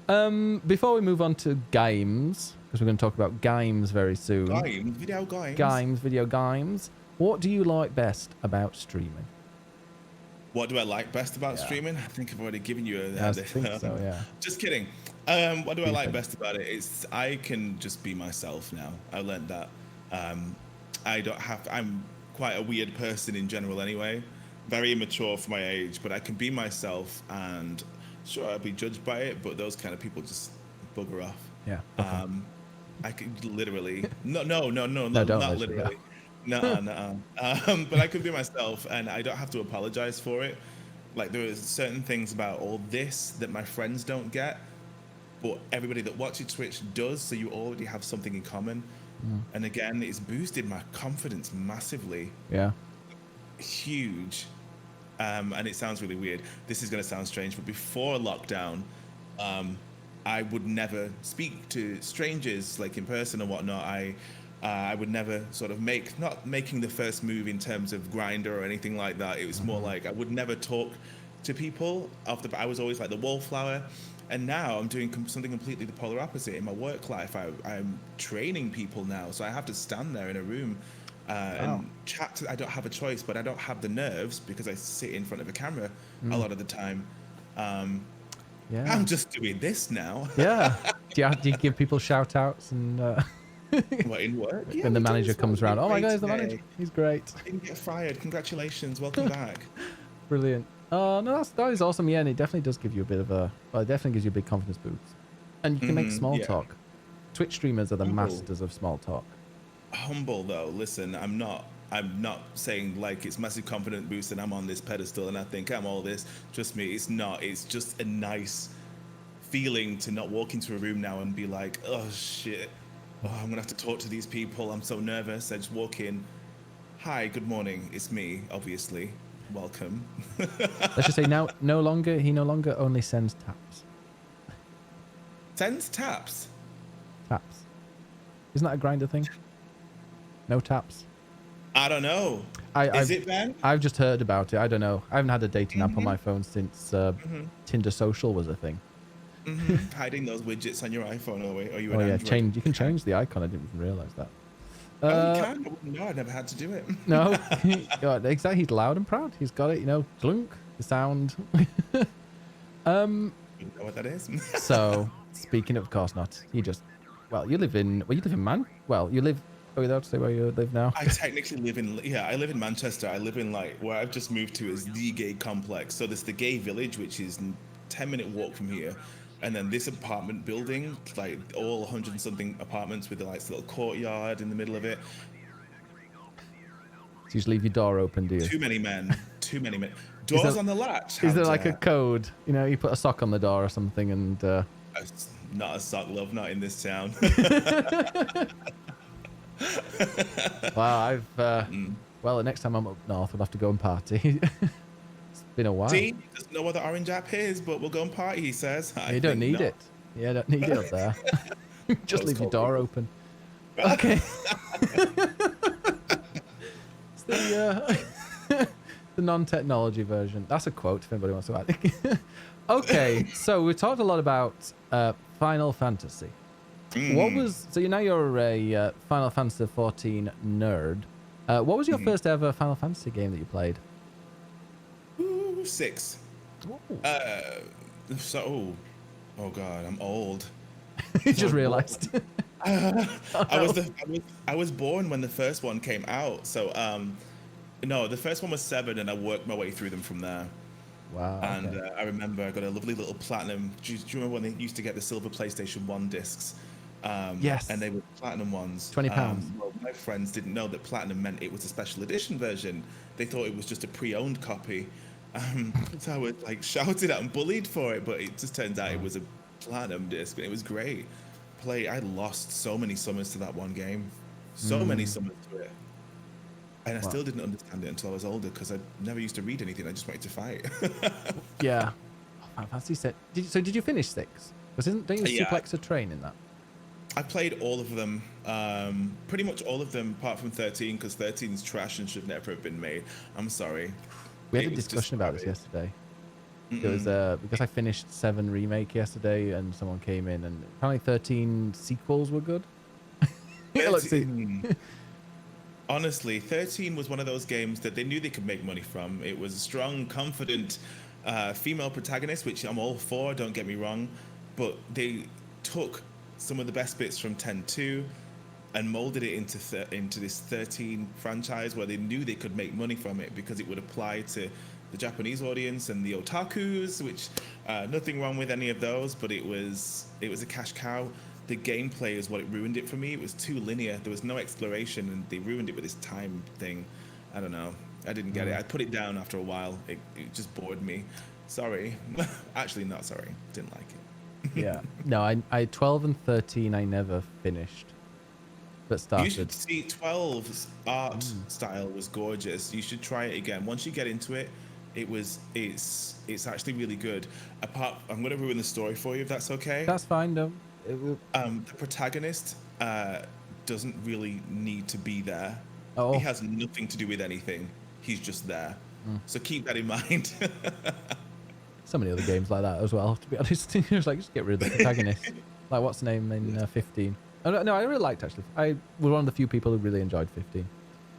before we move on to games, because we're going to talk about games very soon. Video games. Video games. What do you like best about streaming? What do I like best about streaming? I think I've already given you I think so, yeah. Just kidding. What do I like best about it? It's I can just be myself now. I learned that. I don't have to, I'm quite a weird person in general anyway. Very immature for my age, but I can be myself, and sure, I'll be judged by it, but those kind of people just bugger off. Yeah. Okay. I could literally not literally. No. But I could be myself, and I don't have to apologize for it. Like, there are certain things about all this that my friends don't get, but everybody that watches Twitch does, so you already have something in common. And again, it's boosted my confidence massively. Yeah. Huge. And it sounds really weird. This is going to sound strange, but before lockdown, I would never speak to strangers like in person or whatnot. I would never sort of not making the first move in terms of grinder or anything like that. It was more like I would never talk to people I was always like the wallflower. And now I'm doing something completely the polar opposite in my work life. I'm training people now, so I have to stand there in a room and chat. I don't have a choice, but I don't have the nerves because I sit in front of a camera a lot of the time. Yeah. I'm just doing this now. Yeah. Do you give people shout outs and what, in work? Yeah, when the manager comes around? Oh my God, he's the manager. He's great. I didn't get fired. Congratulations. Welcome back. Brilliant. Oh no, that is awesome. Yeah, and it definitely does give you a bit of it definitely gives you a big confidence boost. And you can make small talk. Twitch streamers are the masters of small talk. Humble though. Listen, I'm not saying like it's massive confidence boost and I'm on this pedestal and I think I'm all this. Trust me, it's not. It's just a nice feeling to not walk into a room now and be like, oh shit, I'm gonna have to talk to these people. I'm so nervous. I just walk in. Hi, good morning. It's me, obviously. Welcome. Let's just say he no longer only sends taps. Sends taps? Taps. Isn't that a grinder thing? No taps. I don't know. Is it, Ben? I've just heard about it. I don't know. I haven't had a dating app on my phone since Tinder Social was a thing. Hiding those widgets on your iPhone, or you? Oh yeah, you can change the icon. I didn't even realize that. You can? No, I never had to do it. No, exactly. He's loud and proud. He's got it. You know, clunk the sound. You know what that is? So, speaking of course not, you live in you live. Are we allowed to say where you live now? I technically live I live in Manchester. I live in like where I've just moved to is the gay complex. So there's the gay village, which is 10-minute walk from here. And then this apartment building, like all 100 and something apartments with a nice little courtyard in the middle of it. So you just leave your door open, do you? Too many men. Doors on the latch. Is there like a code? You know, you put a sock on the door or something and... Not a sock, love. Not in this town. Wow, well, the next time I'm up north, we'll have to go and party. It's been a while. See, he doesn't know what the orange app is, but we'll go and party, he says. You don't need it. Yeah, don't need it up there. Just leave your door open. Okay. It's the non-technology version. That's a quote if anybody wants to add. Okay, so we talked a lot about Final Fantasy. So you're a Final Fantasy 14 nerd. What was your first ever Final Fantasy game that you played? 6. Oh god, I'm old. You just realized. I was born when the first one came out, so no, the first one was 7, and I worked my way through them from there. Wow. And I remember I got a lovely little platinum. Do you remember when they used to get the silver PlayStation 1 discs? Yes. And they were platinum ones. £20. Well, my friends didn't know that platinum meant it was a special edition version. They thought it was just a pre-owned copy. So I was like shouted at and bullied for it, but it just turns out it was a platinum disc, and it was great. I lost so many summons to that one game. So many summons to it. And I still didn't understand it until I was older because I never used to read anything. I just wanted to fight. Yeah. Final Fantasy said. Did you finish 6? Because don't you suplex a train in that? I played all of them, pretty much all of them, apart from 13, because 13 is trash and should never have been made. I'm sorry. We had a discussion about this yesterday. It was because I finished 7 Remake yesterday, and someone came in, and apparently 13 sequels were good. 13, honestly, 13 was one of those games that they knew they could make money from. It was a strong, confident female protagonist, which I'm all for, don't get me wrong, but they took some of the best bits from 10-2 and molded it into this 13 franchise where they knew they could make money from it because it would apply to the Japanese audience and the otakus, which nothing wrong with any of those, but it was a cash cow. The gameplay is what it ruined it for me. It was too linear. There was no exploration, and they ruined it with this time thing. I don't know. I didn't get it. I put it down after a while. It just bored me. Sorry. Actually, not sorry. Didn't like it. Yeah. No, I 12 and 13 I never finished, but started. You should see 12's art style was gorgeous. You should try it again. Once you get into it, it's actually really good. I'm going to ruin the story for you if that's okay. That's fine, though. The protagonist doesn't really need to be there. Oh. He has nothing to do with anything. He's just there. So keep that in mind. So many other games like that as well, to be honest. Just like, just get rid of the protagonist. Like, what's the name in 15? Oh, no, I really liked, actually. I was one of the few people who really enjoyed 15.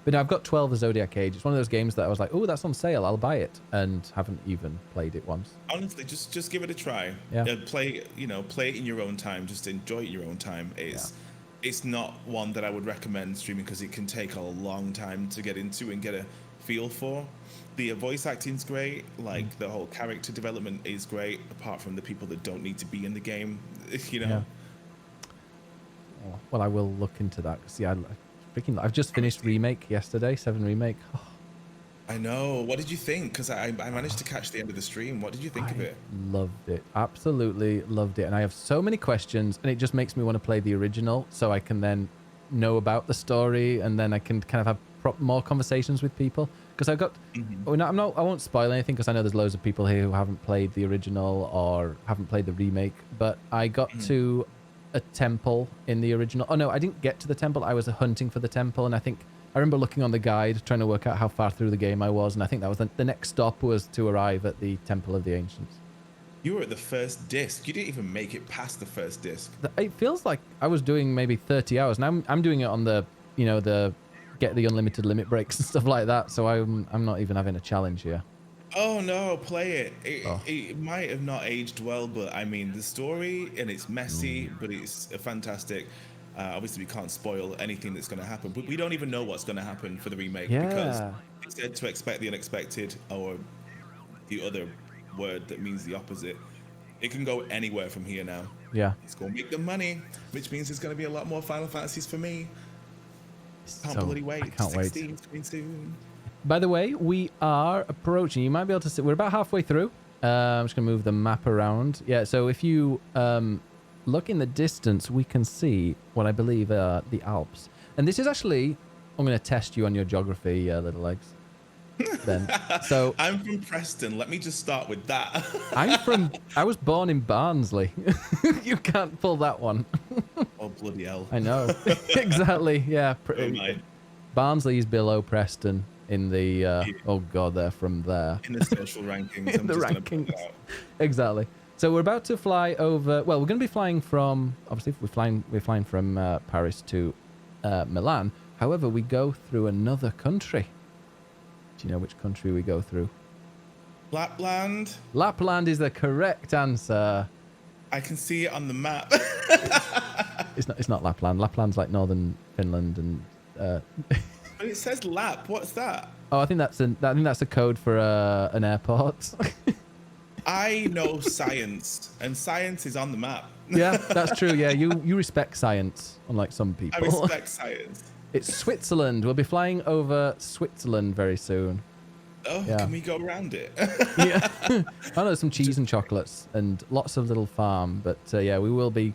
But no, I've got 12 The Zodiac Age. It's one of those games that I was like, oh, that's on sale, I'll buy it. And haven't even played it once. Honestly, just give it a try. Yeah. Play it in your own time. Just enjoy it in your own time. It's not one that I would recommend streaming because it can take a long time to get into and get a feel for. The voice acting's great. Like, the whole character development is great, apart from the people that don't need to be in the game, you know? Yeah. Oh, well, I will look into that. See, I've just finished Remake yesterday, 7 Remake. Oh. I know. What did you think? Because I managed to catch the end of the stream. What did you think of it? Loved it. Absolutely loved it. And I have so many questions, and it just makes me want to play the original so I can then know about the story, and then I can kind of have more conversations with people. Because I've got... I won't spoil anything because I know there's loads of people here who haven't played the original or haven't played the remake, but I got to a temple in the original. Oh, no, I didn't get to the temple. I was hunting for the temple, and I remember looking on the guide, trying to work out how far through the game I was, and I think that was the next stop was to arrive at the Temple of the Ancients. You were at the first disc. You didn't even make it past the first disc. It feels like I was doing maybe 30 hours, and I'm doing it on the get the unlimited limit breaks and stuff like that, so I'm not even having a challenge here. Oh no, play it. It might have not aged well, but I mean, the story, and it's messy, but it's fantastic. Obviously, we can't spoil anything that's going to happen, but we don't even know what's going to happen for the remake because it's said to expect the unexpected, or the other word that means the opposite. It can go anywhere from here now. Yeah. It's going to make the money, which means there's going to be a lot more Final Fantasies for me. Can't bloody wait. I can't 16 wait. Coming soon. By the way, we are approaching. You might be able to see. We're about halfway through. I'm just going to move the map around. Yeah, so if you look in the distance, we can see what I believe are the Alps. And this is actually... I'm going to test you on your geography, little legs. Ben. So I'm from Preston. Let me just start with that. I was born in Barnsley. You can't pull that one. Oh, bloody hell. I know. Exactly. Yeah. Barnsley is below Preston in the oh god, they're from there. In the social rankings. In the rankings. Exactly. So we're about to fly over. Well, we're going to be flying from. Obviously, we're flying from Paris to Milan. However, we go through another country. Do you know which country we go through? Lapland. Lapland is the correct answer. I can see it on the map. It's not Lapland. Lapland's like northern Finland and. But it says Lap. What's that? Oh, I think that's a code for an airport. I know science, and science is on the map. Yeah, that's true. Yeah, you respect science, unlike some people. I respect science. It's Switzerland. We'll be flying over Switzerland very soon. Oh, yeah. Can we go around it? Yeah. I know some cheese and chocolates and lots of little farm, but yeah, we will be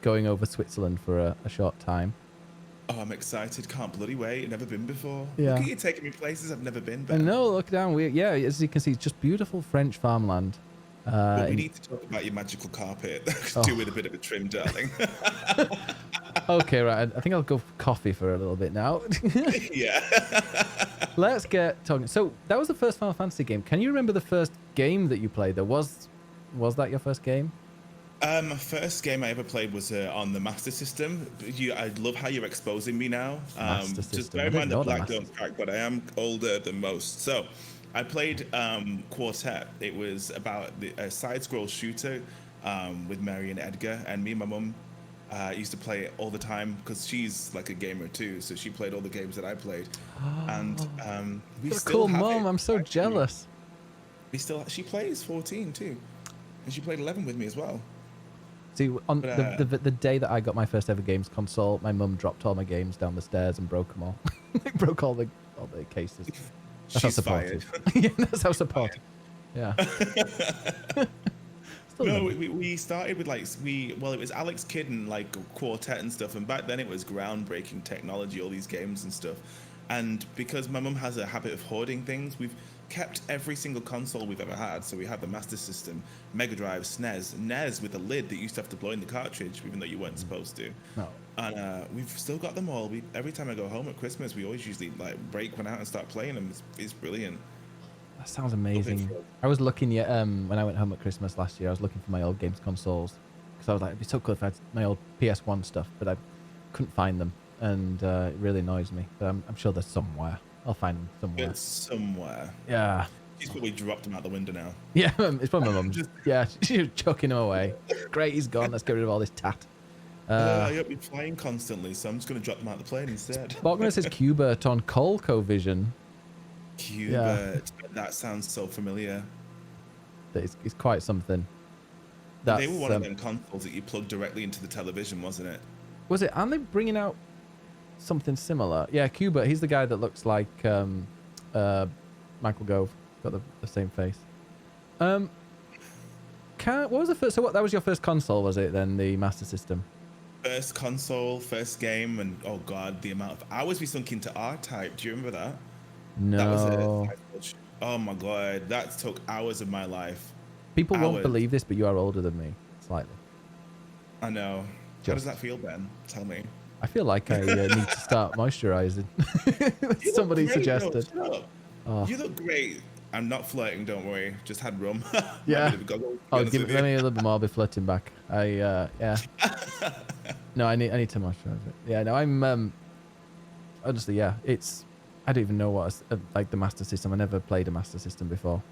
going over Switzerland for a short time. Oh, I'm excited. Can't bloody wait. Never been before. Yeah. Look at you taking me places I've never been. I know, look down. Yeah, as you can see, it's just beautiful French farmland. But we need to talk about your magical carpet. Do with a bit of a trim, darling. Okay, right. I think I'll go for coffee for a little bit now. Yeah. Let's get talking. So that was the first Final Fantasy game. Can you remember the first game that you played? Was that your first game? First game I ever played was on the Master System. I love how you're exposing me now. Master Just System. bear in mind that black Master don't crack, but I am older than most. So I played Quartet. It was about a side-scroll shooter with Mary and Edgar, and me and my mum used to play it all the time because she's like a gamer too, so she played all the games that I played. And we What a still cool have mom. it, I'm so actually. jealous. She plays 14 too, and she played 11 with me as well. See, on the day that I got my first ever games console, my mum dropped all my games down the stairs and broke them all. Broke all the cases. That's how supportive. Yeah, that's how supportive. Yeah. No, we started with it was Alex Kidd and like Quartet and stuff, and back then it was groundbreaking technology, all these games and stuff. And because my mum has a habit of hoarding things, we've kept every single console we've ever had. So we have the Master System, Mega Drive, SNES, NES with a lid that you used to have to blow in the cartridge, even though you weren't supposed to. No. And we've still got them all. Every time I go home at Christmas, we always usually like break one out and start playing them. It's brilliant. That sounds amazing. I was looking at when I went home at Christmas last year. I was looking for my old games consoles because I was like, it'd be so cool if I had my old PS1 stuff, but I couldn't find them, and it really annoys me. But I'm sure they're somewhere. I'll find them somewhere. It's somewhere. Yeah. She's probably dropped them out the window now. Yeah, it's probably my mum. Yeah, she was chucking him away. Great, he's gone. Let's get rid of all this tat. You'll be flying constantly, so I'm just going to drop them out the plane instead. Bogner says Qbert on ColecoVision. Qbert. Yeah. That sounds so familiar. It's quite something. They were one of them consoles that you plug directly into the television, wasn't it? Was it? Aren't they bringing out something similar? Yeah, Qbert. He's the guy that looks like Michael Gove. Got the same face. What was the first? So that was your first console, was it? Then the Master System. First console, first game, and oh god, the amount of hours we sunk into R-Type. Do you remember that? No. That was oh my god, that took hours of my life. People won't believe this, but you are older than me, slightly. I know. How does that feel, Ben? Tell me. I feel like I need to start moisturizing. Somebody suggested. No, oh. You look great. I'm not flirting, don't worry. Just had rum. Yeah. Let me a little bit more. I'll be flirting back. Yeah. No, I need to moisturize it. Yeah, no, I'm honestly, yeah, I don't even know what like the Master System. I never played a Master System before.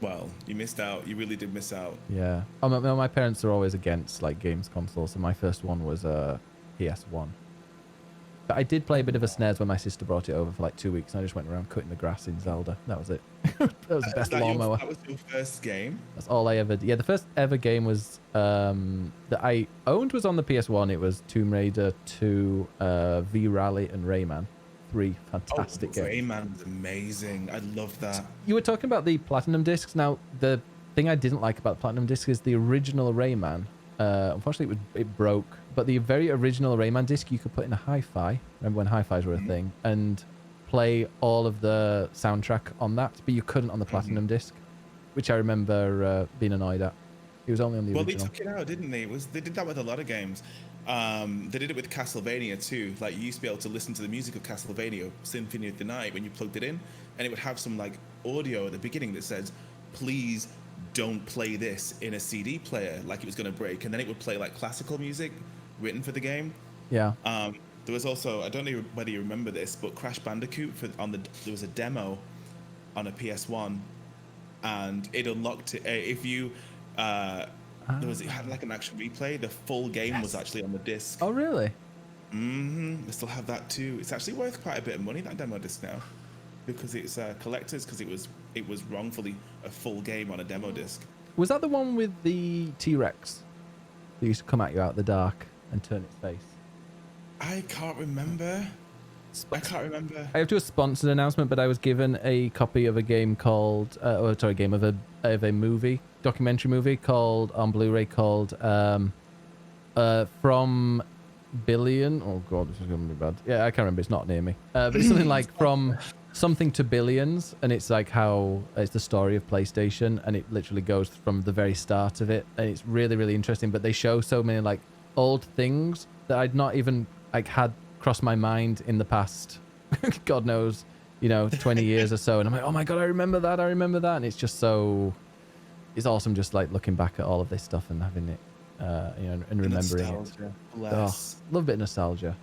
Well, you missed out. You really did miss out. Yeah. My parents are always against like games consoles, so my first one was a PS1. But I did play a bit of a SNES when my sister brought it over for like 2 weeks, and I just went around cutting the grass in Zelda. That was it. That was the best lawnmower. That was your first game? That's all I ever did. Yeah, the first ever game was that I owned was on the PS1. It was Tomb Raider 2, V-Rally, and Rayman. 3 fantastic games. Rayman was amazing. I love that. You were talking about the Platinum discs. Now, the thing I didn't like about the Platinum disc is the original Rayman. Unfortunately, it broke. But the very original Rayman disc, you could put in a hi-fi. Remember when hi-fis were a thing? And play all of the soundtrack on that. But you couldn't on the Platinum disc, which I remember being annoyed at. It was only on the original. Well, they took it out, didn't they? They did that with a lot of games. They did it with Castlevania too. Like, you used to be able to listen to the music of Castlevania, Symphony of the Night, when you plugged it in, and it would have some like audio at the beginning that says, "Please don't play this in a CD player," like it was going to break, and then it would play like classical music written for the game. Yeah. There was also, I don't know whether you remember this, but Crash Bandicoot there was a demo on a PS1, and it unlocked it if you. It had like an action replay. The full game was actually on the disc. Oh, really? I still have that too. It's actually worth quite a bit of money, that demo disc now, because it's collectors, because it was wrongfully a full game on a demo disc. Was that the one with the T-Rex that used to come at you out of the dark and turn its face? I can't remember. I have to do a sponsored announcement, but I was given a copy of a game called, of a movie, documentary movie called on Blu-ray called from billion. Oh god, this is gonna be bad. Yeah, I can't remember. It's not near me. But it's something like from something to billions, and it's like how it's the story of PlayStation, and it literally goes from the very start of it, and it's really, really interesting. But they show so many like old things that I'd not even like had crossed my mind in the past. God knows, 20 years or so, and I'm like, oh my god, I remember that, and it's just so, it's awesome just like looking back at all of this stuff and having it, and remembering it. Oh, love a bit of nostalgia.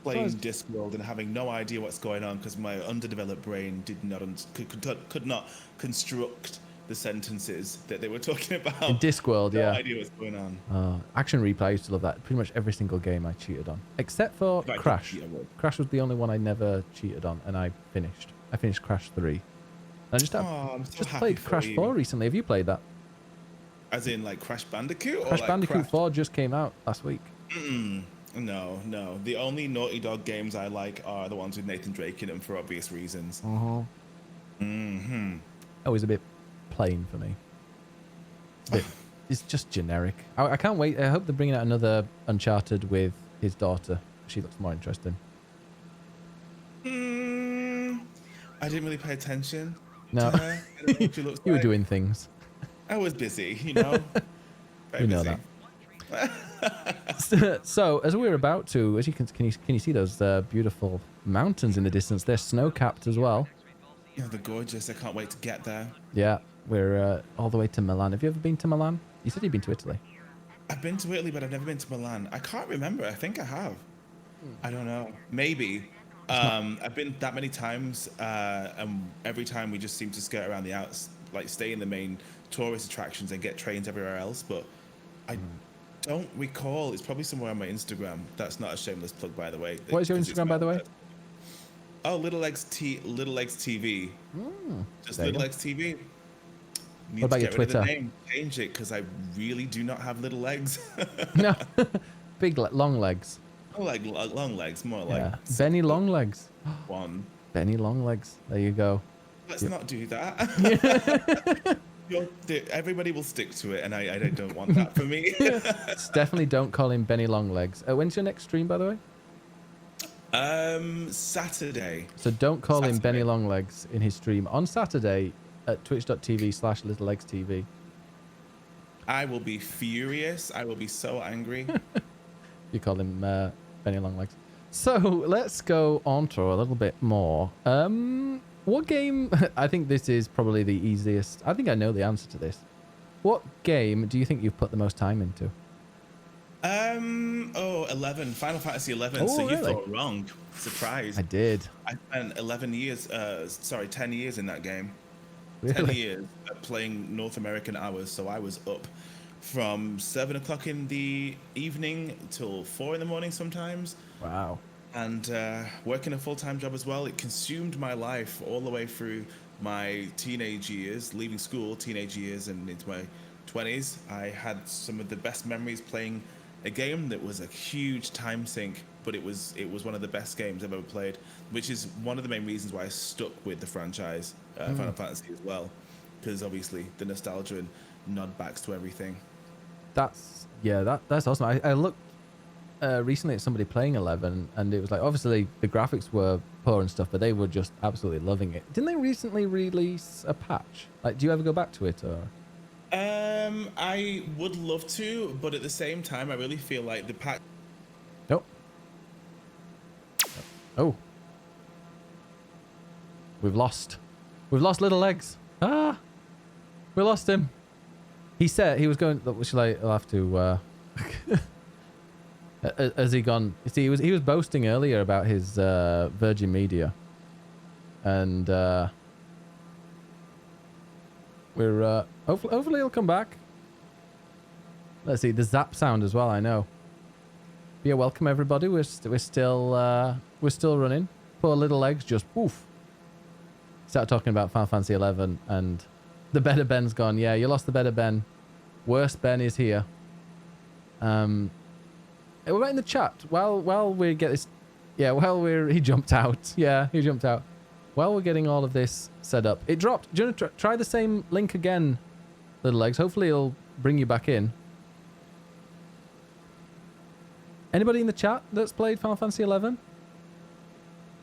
Playing Discworld and having no idea what's going on because my underdeveloped brain could not construct the sentences that they were talking about. In Discworld, no yeah. idea what's going on. Action Replay, I used to love that. Pretty much every single game I cheated on, except for Crash. Crash was the only one I never cheated on, and I finished Crash 3. I just played Crash 4 recently. Have you played that? As in like Crash Bandicoot? Crash Bandicoot 4 just came out last week. No. The only Naughty Dog games I like are the ones with Nathan Drake in them for obvious reasons. Always a bit plain for me. It's just generic. I can't wait. I hope they're bringing out another Uncharted with his daughter. She looks more interesting. I didn't really pay attention. No. To her. I don't know what she looks You were like. doing things. I was busy, We Very know busy. that. So, as we're about to, as you can you see those beautiful mountains in the distance? They're snow-capped as well. Yeah, they're gorgeous. I can't wait to get there. Yeah, we're all the way to Milan. Have you ever been to Milan? You said you've been to Italy. I've been to Italy, but I've never been to Milan. I can't remember. I think I have. I don't know. Maybe. I've been that many times, and every time we just seem to skirt around the outs, like stay in the main tourist attractions and get trains everywhere else. But I don't recall. It's probably somewhere on my Instagram. That's not a shameless plug, by the way. What is your because it's Instagram, by the way? Oh, Little Legs TV. Just Little Legs TV. Need What about to your get rid of Twitter? the name, change it, because I really do not have little legs. No, long legs. I like long legs, more like Yeah, Benny Longlegs. one. Benny Longlegs. There you go. Let's not do that. Everybody will stick to it, and I don't want that for me. Definitely don't call him Benny Longlegs. When's your next stream, by the way? Saturday. So don't call him Benny Longlegs in his stream on Saturday at twitch.tv/littlelegstv. I will be furious. I will be so angry. You call him Benny Longlegs. So let's go on to a little bit more. What game? I think this is probably the easiest. I think I know the answer to this. What game do you think you've put the most time into? 11. Final Fantasy 11. Oh, So you really? thought wrong. Surprise. I did. I spent 10 years in that game. Really? 10 years playing North American hours. So I was up from 7 o'clock in the evening till 4 in the morning sometimes. Wow. And working a full-time job as well. It consumed my life all the way through my teenage years, leaving school, teenage years, and into my 20s. I had some of the best memories playing a game that was a huge time sink, but it was one of the best games I've ever played, which is one of the main reasons why I stuck with the franchise, Final Fantasy as well, because obviously the nostalgia and nod backs to everything. That's awesome. I looked recently at somebody playing 11, and it was like, obviously the graphics were poor and stuff, but they were just absolutely loving it. Didn't they recently release a patch? Like, do you ever go back to it, or? I would love to, but at the same time, I really feel like the patch. Nope. Oh. We've lost Little Legs. Ah, we lost him. He said he was going. I'll have to. Has he gone? See, he was boasting earlier about his Virgin Media, and we're hopefully he'll come back. Let's see the zap sound as well. I know. But yeah, welcome everybody. We're still running. Poor Little Legs just poof. Start talking about Final Fantasy 11 and the better Ben's gone. Yeah, you lost the better Ben. Worst Ben is here. We're right in the chat. While we get this, he jumped out. Yeah, he jumped out. While we're getting all of this set up, it dropped. Do you want to try the same link again, Little Legs? Hopefully it'll bring you back in. Anybody in the chat that's played Final Fantasy 11?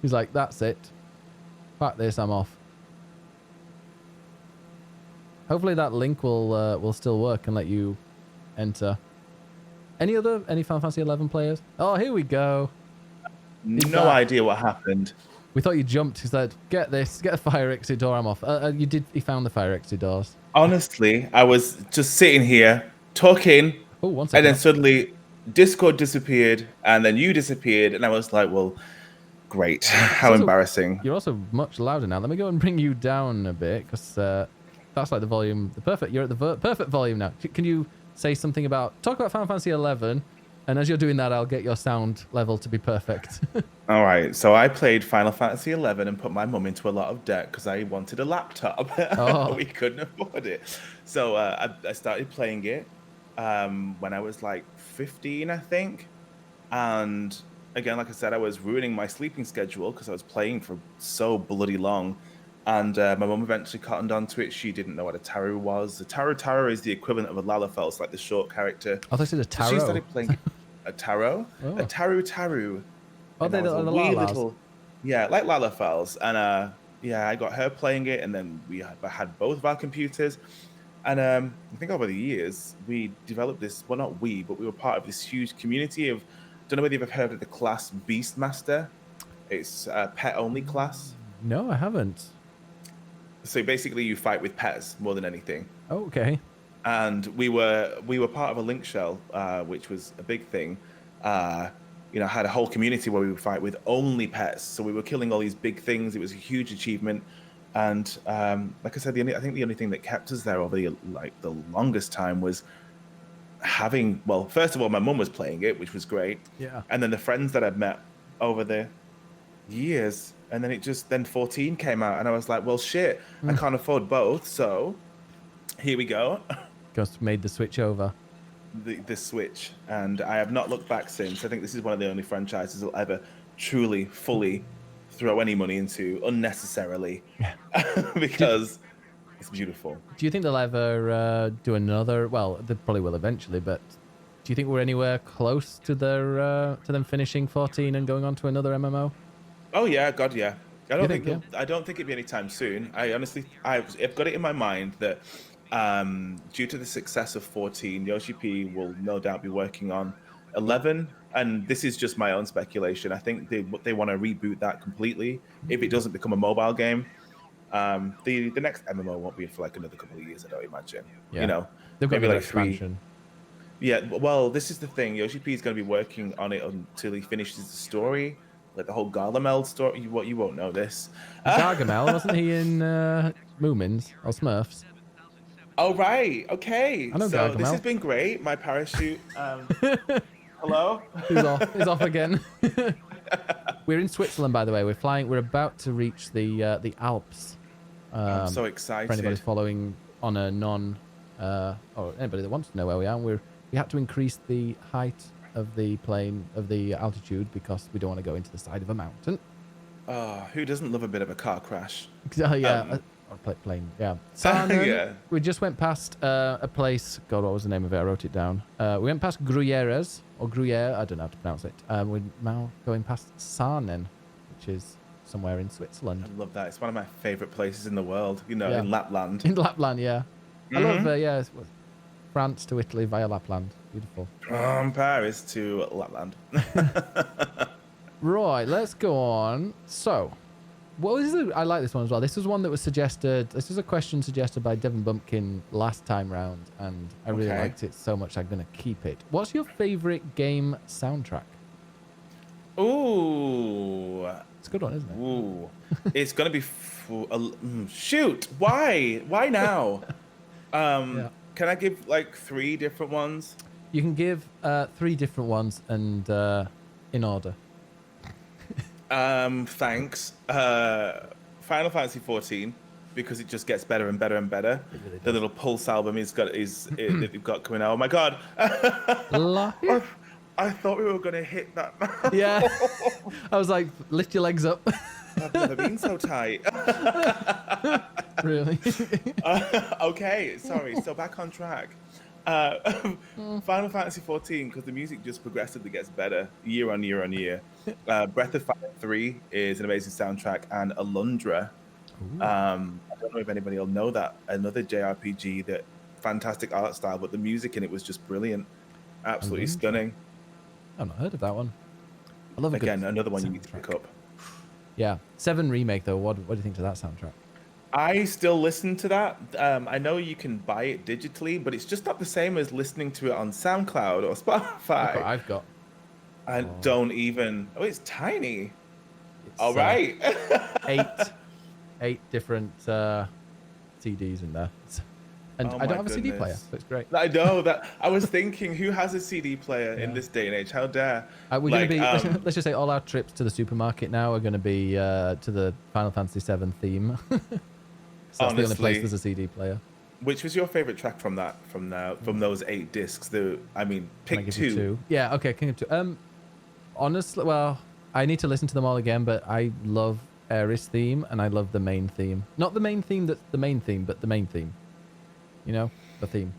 He's like, that's it. Fuck this, I'm off. Hopefully that link will still work and let you enter. Any Final Fantasy 11 players? Oh, here we go. No idea what happened. We thought you jumped. He said, get this, get a fire exit door, I'm off. He found the fire exit doors. Honestly, I was just sitting here talking, Oh, 1 second. and then suddenly Discord disappeared, and then you disappeared, and I was like, well, great. How embarrassing. You're also much louder now. Let me go and bring you down a bit, because that's like the volume. You're at the perfect volume now. Can you say something talk about Final Fantasy 11, and as you're doing that, I'll get your sound level to be perfect. All right, so I played Final Fantasy 11 and put my mum into a lot of debt because I wanted a laptop. Oh. We couldn't afford it. So I started playing it when I was like 15, I think. And again, like I said, I was ruining my sleeping schedule because I was playing for so bloody long. And my mum eventually cottoned onto it. She didn't know what a Taru was. The Taru is the equivalent of a Lalafell, like the short character. I thought you said a Taro. So she started playing a Taro? Oh. A Taru. Oh, they're the little... Yeah, like Lalafells. And yeah, I got her playing it, and then we had both of our computers. And I think over the years, we developed this, well, not we, but we were part of this huge community of, don't know whether you've ever heard of the class Beastmaster. It's a pet-only class. No, I haven't. So basically, you fight with pets more than anything. Oh, okay. And we were part of a link shell, which was a big thing. Had a whole community where we would fight with only pets. So we were killing all these big things. It was a huge achievement. And like I said, I think the only thing that kept us there over the longest time was having. Well, first of all, my mum was playing it, which was great. Yeah. And then the friends that I'd met over the years. And then 14 came out, and I was like, well, shit, I can't afford both, so here we go. Just made the switch over. The switch, and I have not looked back since. I think this is one of the only franchises I'll ever truly, fully throw any money into unnecessarily, because it's beautiful. Do you think they'll ever do another? Well, they probably will eventually, but do you think we're anywhere close to to them finishing 14 and going on to another MMO? Oh yeah, God, yeah. I don't think it'd be anytime soon. I've got it in my mind that due to the success of 14, Yoshi P will no doubt be working on 11, and this is just my own speculation. I think they want to reboot that completely if it doesn't become a mobile game. The next MMO won't be for like another couple of years, I don't imagine. Yeah. They've got maybe like expansion. 3. Yeah, well, this is the thing. Yoshi P is going to be working on it until he finishes the story. Like the whole Gargamel story, you won't know this. Gargamel, wasn't he in Moomins or Smurfs? Oh, right. Okay. I know so Gargamel. This has been great. My parachute. Hello? He's off again. We're in Switzerland, by the way. We're about to reach the Alps. I'm so excited. For anybody following on a or anybody that wants to know where we are, we had to increase the height of the altitude because we don't want to go into the side of a mountain. Who doesn't love a bit of a car crash? Yeah, plane. Yeah. Sarnen, yeah. We just went past a place. God, what was the name of it? I wrote it down. We went past Gruyères or Gruyère. I don't know how to pronounce it. We're now going past Sarnen, which is somewhere in Switzerland. I love that. It's one of my favorite places in the world. In Lapland. In Lapland, yeah. I love France to Italy via Lapland. Beautiful. From Paris to Lapland. Right, let's go on. So, I like this one as well. This was one that was suggested. This was a question suggested by Devon Bumpkin last time round, and I really liked it so much I'm going to keep it. What's your favorite game soundtrack? Ooh. It's a good one, isn't it? Ooh. It's going to be... shoot. Why? Why now? Can I give like 3 different ones? You can give 3 different ones and in order. Thanks. Final Fantasy 14, because it just gets better and better and better. Really the little Pulse album that you've got coming out. Oh my God. I thought we were going to hit that. Yeah. I was like, lift your legs up. I've never been so tight. Really? Okay, sorry. So back on track. Final Fantasy 14, because the music just progressively gets better year on year on year. Breath of Fire 3 is an amazing soundtrack, and Alundra. Ooh, I don't know if anybody will know that. Another JRPG, that fantastic art style, but the music in it was just brilliant. Absolutely Alundra. stunning. I've not heard of that one. I love a Again, good another one you need to pick soundtrack. up. Yeah, 7 remake though. What do you think to that soundtrack? I still listen to that. I know you can buy it digitally, but it's just not the same as listening to it on SoundCloud or Look what Spotify. I've got. I Oh, don't even. Oh, it's tiny. All it's right. 8 different CDs in there. And Oh I don't my have a CD player, goodness. so it's great. I know that. I was thinking, who has a CD player in this day and age? How dare? We're Like, going to be, let's just say all our trips to the supermarket now are going to be to the Final Fantasy 7 theme. So that's the only place honestly, there's a CD player. which was your favorite track from that? From those 8 discs? I mean, Can I pick give you 2? Yeah, okay, can I give 2? Honestly, well, I need to listen to them all again, but I love Aeris theme and I love the main theme. Not the main theme that's the main theme, but the main theme. You know, the theme.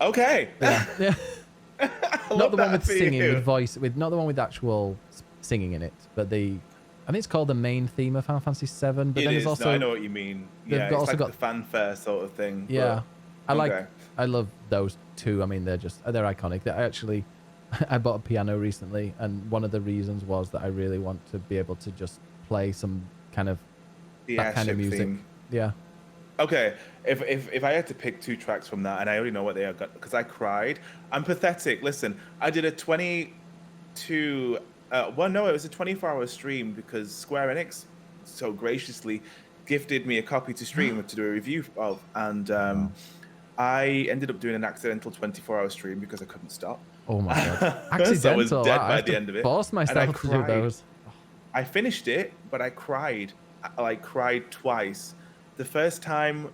Okay. Yeah, yeah. I Not love the one that with for singing, you. with voice, not the one with actual singing in it, but I think it's called the main theme of Final Fantasy 7. But It then there's is. also No, I know what you mean. they've Yeah, got, it's also like got the fanfare sort of thing. yeah. But, okay. I love those 2. I mean, they're iconic. I bought a piano recently, and one of the reasons was that I really want to be able to just play some kind of The that kind of airship music. theme. Yeah. Okay, if I had to pick 2 tracks from that, and I already know what they are, because I cried. I'm pathetic. Listen, I did a 22. Well, no, it was a 24-hour stream because Square Enix so graciously gifted me a copy to stream to do a review of, and Wow. I ended up doing an accidental 24-hour stream because I couldn't stop. Oh my god. So I was Accidental. dead I by have the to end of it, force and I myself to do cried. those. I finished it, but I cried. I cried twice. The first time,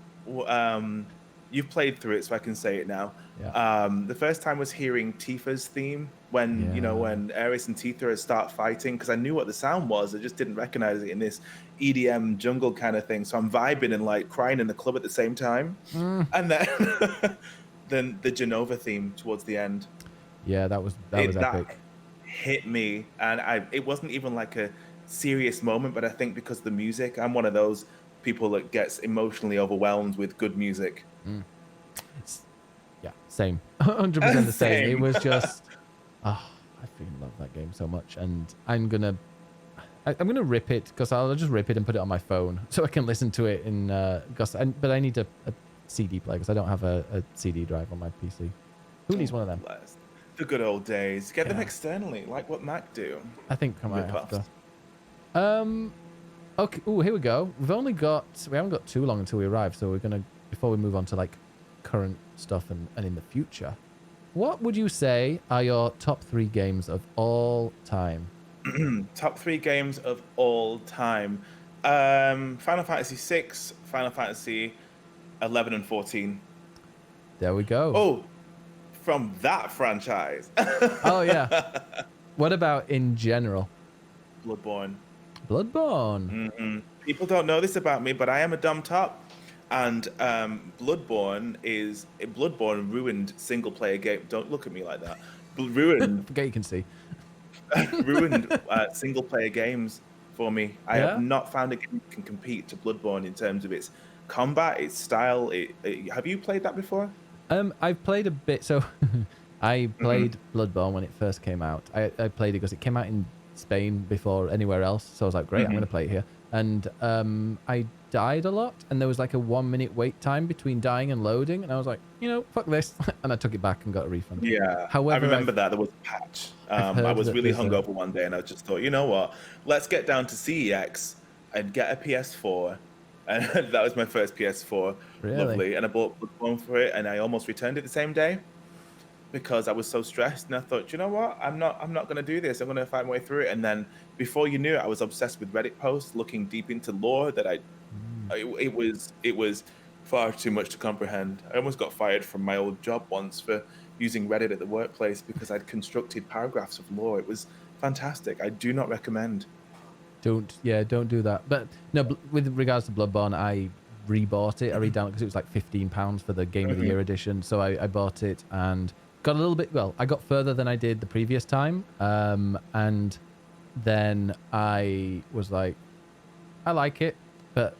you've played through it, so I can say it now. Yeah. The first time was hearing Tifa's theme when Yeah. when Aeris and Tifa start fighting, because I knew what the sound was. I just didn't recognize it in this EDM jungle kind of thing. So I'm vibing and like crying in the club at the same time. And then then the Genova theme towards the end. Yeah, that was epic. That hit me, and it wasn't even like a serious moment, but I think because of the music, I'm one of those people that gets emotionally overwhelmed with good music. Yeah, same. 100% the same. It Same. was just I freaking love that game so much, and I'm gonna rip it, because I'll just rip it and put it on my phone so I can listen to it in but I need a CD player because I don't have a CD drive on my PC. Who needs one of them? Blessed. The good old days. Get them Yeah. externally, like what Mac do. I think I might have Rip-offs. to. Okay. Oh, here we go. We haven't got too long until we arrive, so before we move on to like current stuff and in the future, what would you say are your top 3 games of all time? Top 3 games of all time. Final Fantasy 6, Final Fantasy 11 and 14. There we go. Oh, from that franchise. Oh yeah. What about in general? Bloodborne. Bloodborne. People don't know this about me, but I am a dumb top. And Bloodborne ruined single player game. Don't look at me like that. Ruined Forget you can see. ruined single player games for me. I Yeah? have not found a game that can compete to Bloodborne in terms of its combat, its style. Have you played that before? I've played a bit. So I played Bloodborne when it first came out. I played it because it came out in Spain before anywhere else. So I was like, great, I'm going to play it here. And I died a lot, and there was like a 1-minute wait time between dying and loading, and I was like, fuck this, and I took it back and got a refund. Yeah, However, I remember that there was a patch. I've heard I was that really there's hungover one day, and I just thought, you know what? Let's get down to CEX and get a PS4. And that was my first PS4. Really? Lovely. And I bought one for it, and I almost returned it the same day because I was so stressed. And I thought, you know what? I'm not going to do this. I'm going to find my way through it. And then before you knew it, I was obsessed with Reddit posts, looking deep into lore that it was far too much to comprehend. I almost got fired from my old job once for using Reddit at the workplace because I'd constructed paragraphs of lore. It was fantastic. I do not recommend. Don't do that. But no, with regards to Bloodborne, I rebought it. I redownloaded because it was like £15 for the Game of the Year edition. So I bought it and got a little bit, well, I got further than I did the previous time. And then I was like, I like it, but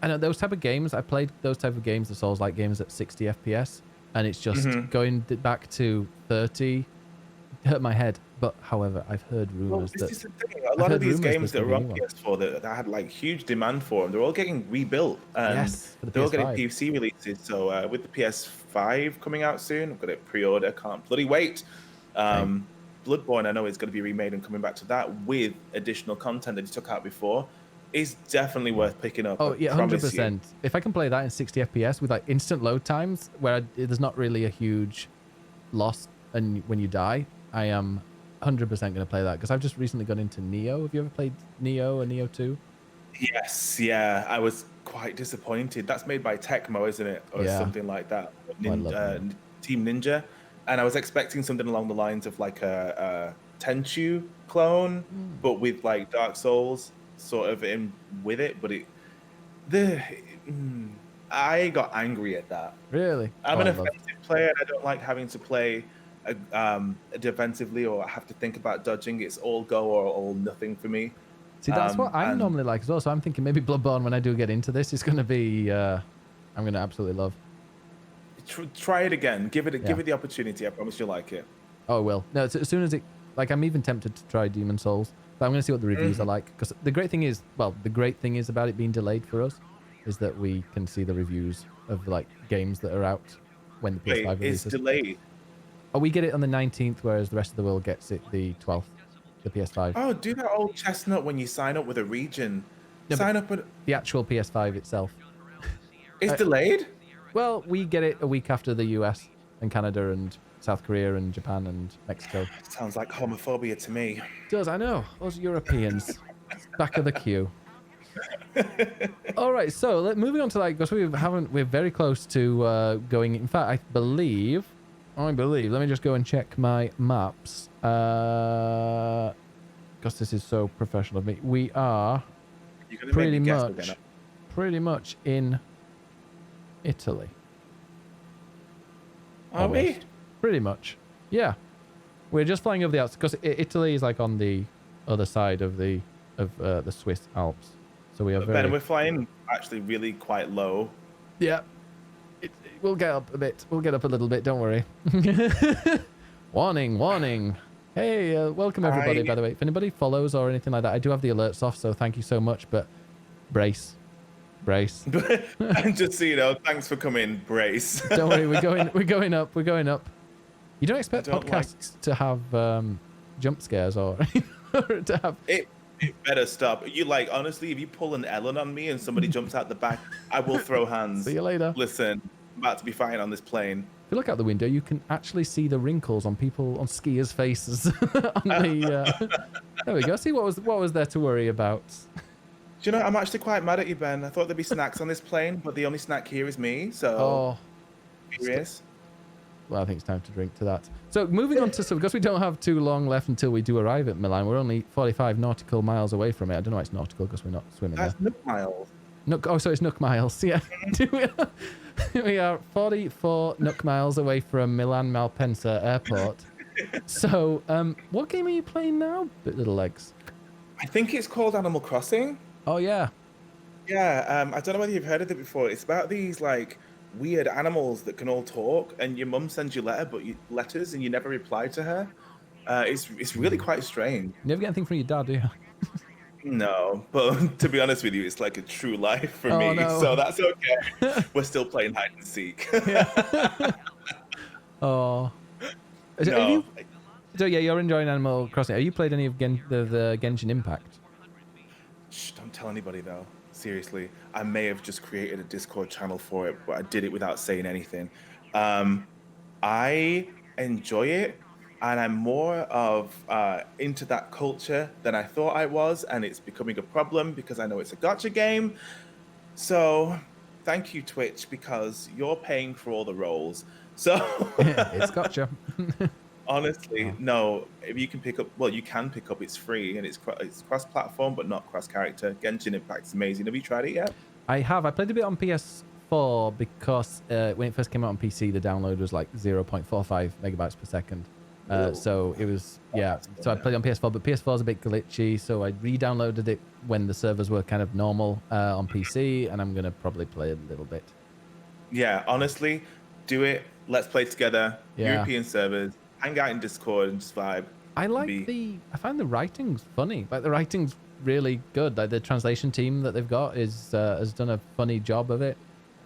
I know those type of games, I played those type of games, the Souls-like games at 60 FPS, and it's just going back to 30 hurt my head. But however, I've heard rumors this is the thing. A lot of these games that are on PS4 that had like huge demand for them, they're all getting rebuilt. And yes, for the they're all PS5. getting PC releases. So with the PS5 coming out soon, I've got it pre-order. Can't bloody wait. Bloodborne, I know is going to be remade and coming back to that with additional content that he took out before. Is definitely worth picking up. Oh yeah, 100%. If I can play that in 60 FPS with like instant load times, where there's not really a huge loss, and when you die, I am 100% going to play that because I've just recently got into Neo. Have you ever played Neo or Neo 2? Yes, yeah. I was quite disappointed. That's made by Tecmo, isn't it, or something like that? Team Ninja, and I was expecting something along the lines of like a Tenchu clone, but with like Dark Souls sort of in with it. But I got angry at that. Really? I'm an offensive player, and I don't like having to play defensively or have to think about dodging. It's all go or all nothing for me. See, that's what I'm normally like as well. So I'm thinking maybe Bloodborne, when I do get into this, is going to be I'm going to absolutely love. Try it again. Give it the opportunity. I promise you'll like it. Oh, I will. No, as soon as it, like, I'm even tempted to try Demon Souls, but I'm going to see what the reviews are like. Because the great thing is, well, the great thing is about it being delayed for us is that we can see the reviews of like games that are out when the PS5 releases. It's delayed. Oh, we get it on the 19th, whereas the rest of the world gets it the 12th, the PS5. Oh, do that old chestnut when you sign up with a region. No, sign up with the actual PS5 itself. It's delayed? Well, we get it a week after the US and Canada and South Korea and Japan and Mexico. Sounds like homophobia to me. It does, I know. Those Europeans. Back of the queue. All right, so moving on to like, because we're very close to going. In fact, I believe, let me just go and check my maps. Because this is so professional of me. We are pretty much in Italy. Are we? Pretty much. Yeah. We're just flying over the Alps because Italy is like on the other side of the Swiss Alps. So we are Ben, we're flying actually really quite low. Yeah. We'll get up a bit. We'll get up a little bit. Don't worry. Warning. Hey, welcome everybody, by the way. If anybody follows or anything like that, I do have the alerts off, so thank you so much, but brace. And just so you know, thanks for coming, brace. Don't worry, we're going up. You don't expect podcasts to have jump scares or to have... It better stop. You like, honestly, if you pull an Ellen on me and somebody jumps out the back, I will throw hands. See you later. Listen, I'm about to be fine on this plane. If you look out the window, you can actually see the wrinkles on skiers' faces. There we go. See what was there to worry about. Do you know, I'm actually quite mad at you, Ben. I thought there'd be snacks on this plane, but the only snack here is me, so... Curious. Well, I think it's time to drink to that. So moving on to, because we don't have too long left until we do arrive at Milan, we're only 45 nautical miles away from it. I don't know why it's nautical because we're not swimming there. That's Nook miles. It's Nook miles. Yeah. We are 44 Nook miles away from Milan Malpensa Airport. So, what game are you playing now, Little Legs? I think it's called Animal Crossing. Oh, yeah. Yeah, I don't know whether you've heard of it before. It's about these, like, weird animals that can all talk, and your mum sends you letters, and you never reply to her. It's really quite strange. You never get anything from your dad, do you? No, but to be honest with you, it's like a true life for me, so that's okay. We're still playing hide and seek. Oh. No. So yeah, you're enjoying Animal Crossing. Have you played any of the Genshin Impact? Shh, don't tell anybody though. Seriously, I may have just created a Discord channel for it, but I did it without saying anything. I enjoy it, and I'm more of into that culture than I thought I was, and it's becoming a problem because I know it's a gacha game. So thank you, Twitch, because you're paying for all the roles. So yeah, it's gacha. Honestly, no. If you can pick up, well, you can pick up. It's free and it's cross-platform, but not cross-character. Genshin Impact is amazing. Have you tried it yet? I have. I played a bit on PS4 because when it first came out on PC, the download was like 0.45 megabytes per second. So it was, yeah. So I played on PS4, but PS4 is a bit glitchy. So I re-downloaded it when the servers were kind of normal on PC, and I'm going to probably play a little bit. Yeah, honestly, do it. Let's play together. Yeah. European servers. Hang out in Discord and just vibe. I find the writing's funny. Like the writing's really good. Like the translation team that they've got has done a funny job of it.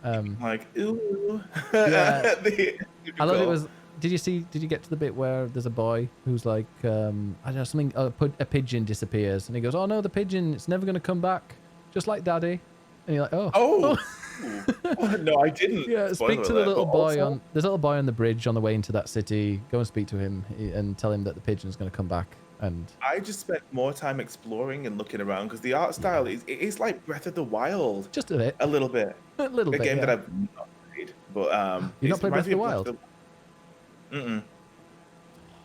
Like, ooh. Yeah. I love it was. Did you get to the bit where there's a boy who's like, I don't know, something, a pigeon disappears and he goes, oh no, the pigeon, it's never going to come back. Just like daddy. And you're like, oh. Oh. No, I didn't. Yeah, speak to the little boy there's a little boy on the bridge on the way into that city. Go and speak to him and tell him that the pigeon's going to come back. And I just spent more time exploring and looking around because the art style is like Breath of the Wild. Just a bit. A little bit. A little bit. A game yeah. that I've not played, but you not played Breath of the Wild?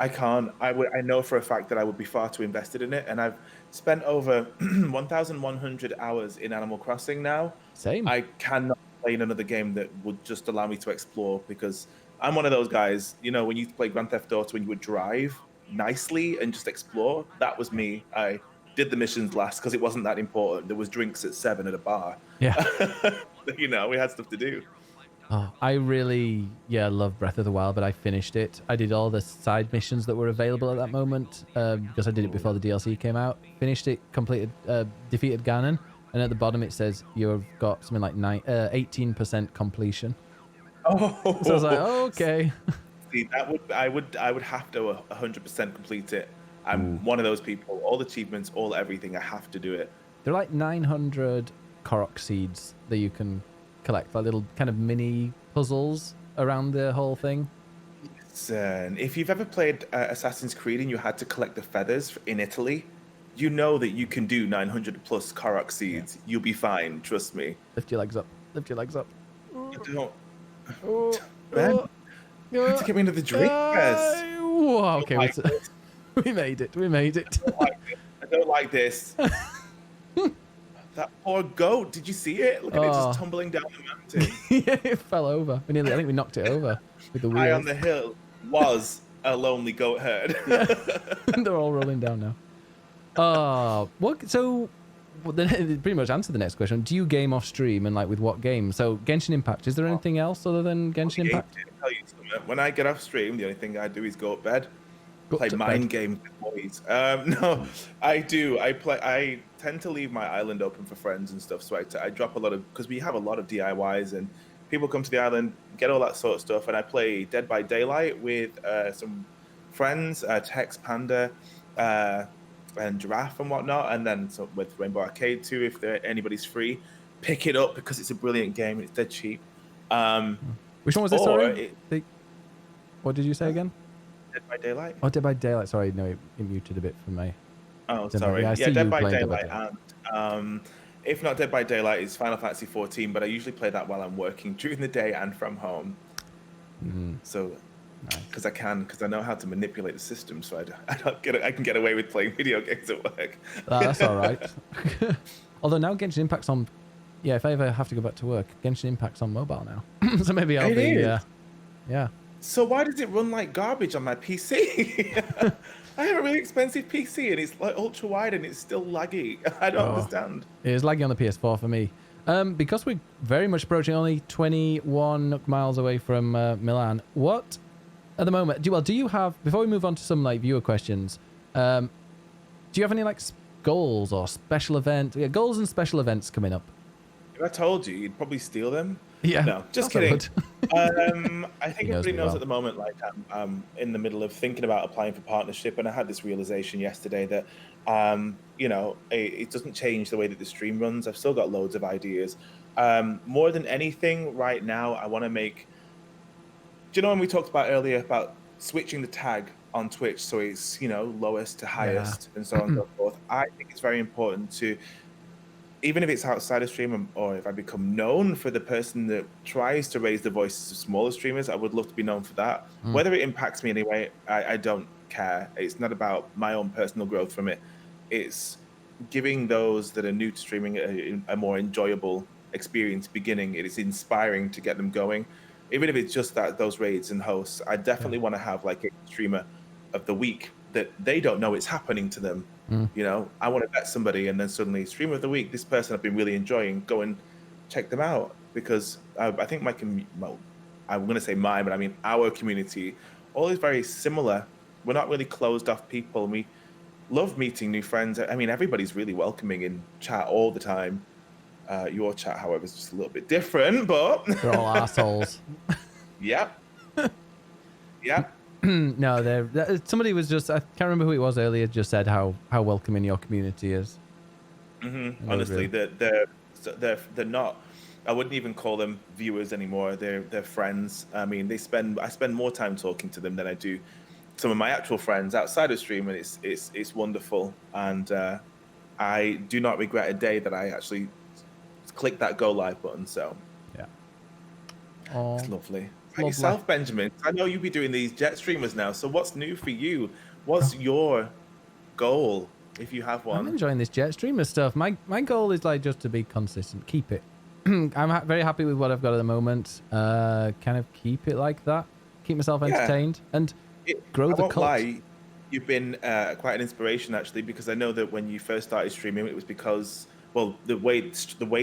I can't. I know for a fact that I would be far too invested in it, and I've spent over 1,100 hours in Animal Crossing now. Same. I cannot play in another game that would just allow me to explore because I'm one of those guys. You know, when you play Grand Theft Auto, when you would drive nicely and just explore, that was me. I did the missions last because it wasn't that important. There was drinks at 7 at a bar. Yeah. You know, we had stuff to do. Oh, I really, love Breath of the Wild, but I finished it. I did all the side missions that were available at that moment because I did it before the DLC came out. Finished it, completed, defeated Ganon, and at the bottom it says you've got something like 18% completion. Oh, so I was like, oh, okay. See, I would have to 100% complete it. I'm one of those people. All achievements, all everything. I have to do it. There are like 900 Korok seeds that you can collect, like little kind of mini puzzles around the whole thing. Listen, if you've ever played Assassin's Creed and you had to collect the feathers in Italy, you know that you can do 900 plus Korok seeds. Yeah. You'll be fine. Trust me. Lift your legs up. Lift your legs up. You don't. Ben, you have to get me into the drink first. Whoa, okay, we made it. We made it. I don't like this. That poor goat. Did you see it? Look at it just tumbling down the mountain. Yeah, it fell over. I think we knocked it over with the wheels. High on the hill was a lonely goat herd. Yeah. They're all rolling down now. So pretty much answer the next question. Do you game off stream and like with what game? So Genshin Impact. Is there anything else other than Genshin Impact? Tell you when I get off stream, the only thing I do is go to bed. Play mind games with boys. No, I do. I tend to leave my island open for friends and stuff. So I drop a lot of, because we have a lot of DIYs and people come to the island, get all that sort of stuff. And I play Dead by Daylight with some friends, Tex, Panda, and Giraffe and whatnot. And then with Rainbow Arcade too, if anybody's free, pick it up because it's a brilliant game. It's dead cheap. Which one was this? Sorry? What did you say again? Dead by Daylight. Oh, Dead by Daylight. Sorry, no, it muted a bit for me. Oh, sorry. Yeah, Dead by Daylight. And if not Dead by Daylight, it's Final Fantasy 14. But I usually play that while I'm working during the day and from home. So, because I know how to manipulate the system, so I can get away with playing video games at work. That's all right. Although now Genshin Impact's on. Yeah, if I ever have to go back to work, Genshin Impact's on mobile now. So maybe I'll be. Yeah. So why does it run like garbage on my PC? I have a really expensive PC and it's like ultra wide and it's still laggy. I don't understand. It is laggy on the PS4 for me. Because we're very much approaching only 21 miles away from Milan. What at the moment? Do you have, before we move on to some like viewer questions, do you have any like goals or special events? Yeah, goals and special events coming up. If I told you, you'd probably steal them. Yeah. No, just kidding. I think everybody knows at the moment, like I'm in the middle of thinking about applying for partnership, and I had this realization yesterday that, it doesn't change the way that the stream runs. I've still got loads of ideas. More than anything right now, I want to make, do you know when we talked about earlier about switching the tag on Twitch so it's, lowest to highest and so on and so forth. I think it's very important to, even if it's outside of stream or if I become known for the person that tries to raise the voices of smaller streamers, I would love to be known for that. Whether it impacts me anyway, I don't care. It's not about my own personal growth from it. It's giving those that are new to streaming a more enjoyable experience beginning. It is inspiring to get them going, even if it's just those raids and hosts. I definitely want to have like a streamer of the week that they don't know it's happening to them. You know, I want to bet somebody, and then suddenly streamer of the week, this person I've been really enjoying, go and check them out, because I think well, I'm going to say mine, but I mean our community all is very similar. We're not really closed off people. We love meeting new friends. I mean, everybody's really welcoming in chat all the time. Your chat, however, is just a little bit different, but they're all assholes. Yep. Yep. No, somebody was just, I can't remember who it was earlier, just said how welcoming your community is. Honestly, they're not, I wouldn't even call them viewers anymore. They're friends. I mean, I spend more time talking to them than I do some of my actual friends outside of stream, and it's wonderful. And I do not regret a day that I actually clicked that go live button. So yeah, it's lovely. Yourself, Benjamin, I know you'll be doing these Jetstreamers now. So what's new for you? What's your goal, if you have one? I'm enjoying this Jetstreamer stuff. My goal is like just to be consistent, keep it. I'm very happy with what I've got at the moment. Kind of keep it like that, keep myself entertained, and grow the cult. Lie, you've been quite an inspiration actually, because I know that when you first started streaming, it was because, well, the way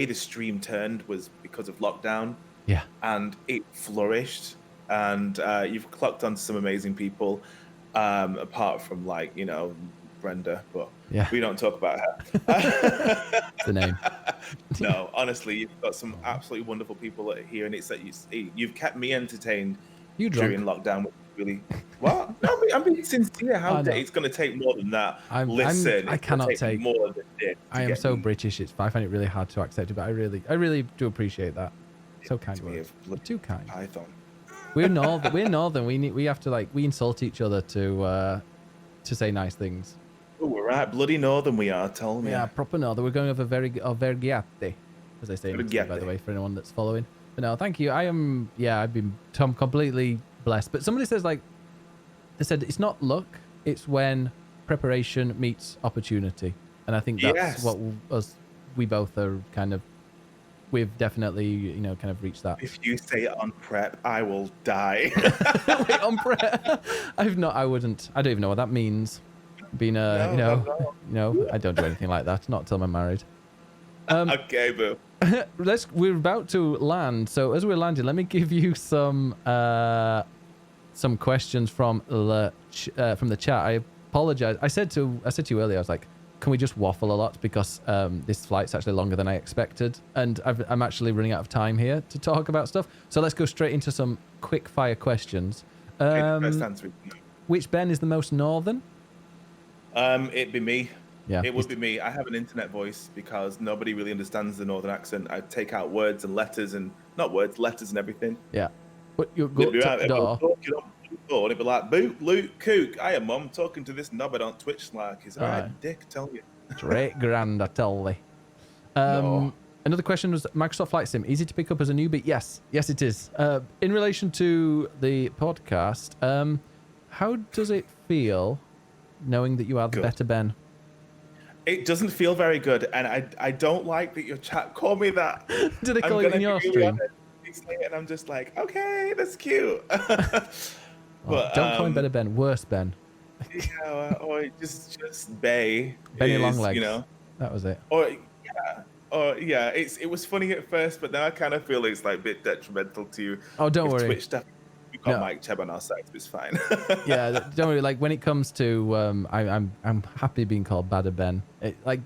the stream turned was because of lockdown. Yeah, and it flourished, and you've clocked on some amazing people, apart from, like, you know, Brenda, but we don't talk about her. The name. No, honestly, you've got some absolutely wonderful people here, and it's that you've kept me entertained during lockdown, which really. What? No, I'm being sincere. It's going to take more than that. I cannot take more than this. I am so British. I find it really hard to accept it, but I really do appreciate that. So kind words. You're too kind. Python. We're northern. We have to, like, we insult each other to say nice things. Oh, we're right. Bloody northern we are. Tell me. Yeah, proper northern. We're going over vergiate, as they say in Italy, by the way, for anyone that's following. But no, thank you. I've been completely blessed. But somebody says, like, they said it's not luck. It's when preparation meets opportunity, and I think that's what we both are kind of. We've definitely, you know, kind of reached that. If you say on prep, I will die. Wait, on prep? I wouldn't. I don't even know what that means. Being I don't do anything like that. Not till I'm married. Okay, boo. We're about to land. So as we're landing, let me give you some questions from the chat. I apologize. I said to you earlier, I was like, can we just waffle a lot, because this flight's actually longer than I expected, and I'm actually running out of time here to talk about stuff. So let's go straight into some quick fire questions. Which Ben is the most northern? It'd be me. Yeah, it would be me. I have an internet voice because nobody really understands the northern accent. I take out words and letters, and not words, letters and everything. Yeah, but you're good to the door. And it'd be like, boot, loot, kook. I am mum talking to this knobhead on Twitch Slack. He's all right, dick, tell you. Great grand, I tell thee. No. Another question was Microsoft Flight Sim. Easy to pick up as a newbie? Yes, it is. In relation to the podcast, how does it feel knowing that you are the better Ben? It doesn't feel very good, and I don't like that your chat called me that. Did they call you in your stream? And I'm just like, okay, that's cute. But don't call him Better Ben. Worse Ben. Yeah, or just Bay. Benny Longlegs. You know, that was it. It was funny at first, but now I kind of feel it's like a bit detrimental to you. Oh, don't worry. Twitch stuff. We've got Mike Cheb on our side, so it's fine. Yeah, don't worry. Like when it comes to, I'm happy being called Better Ben. My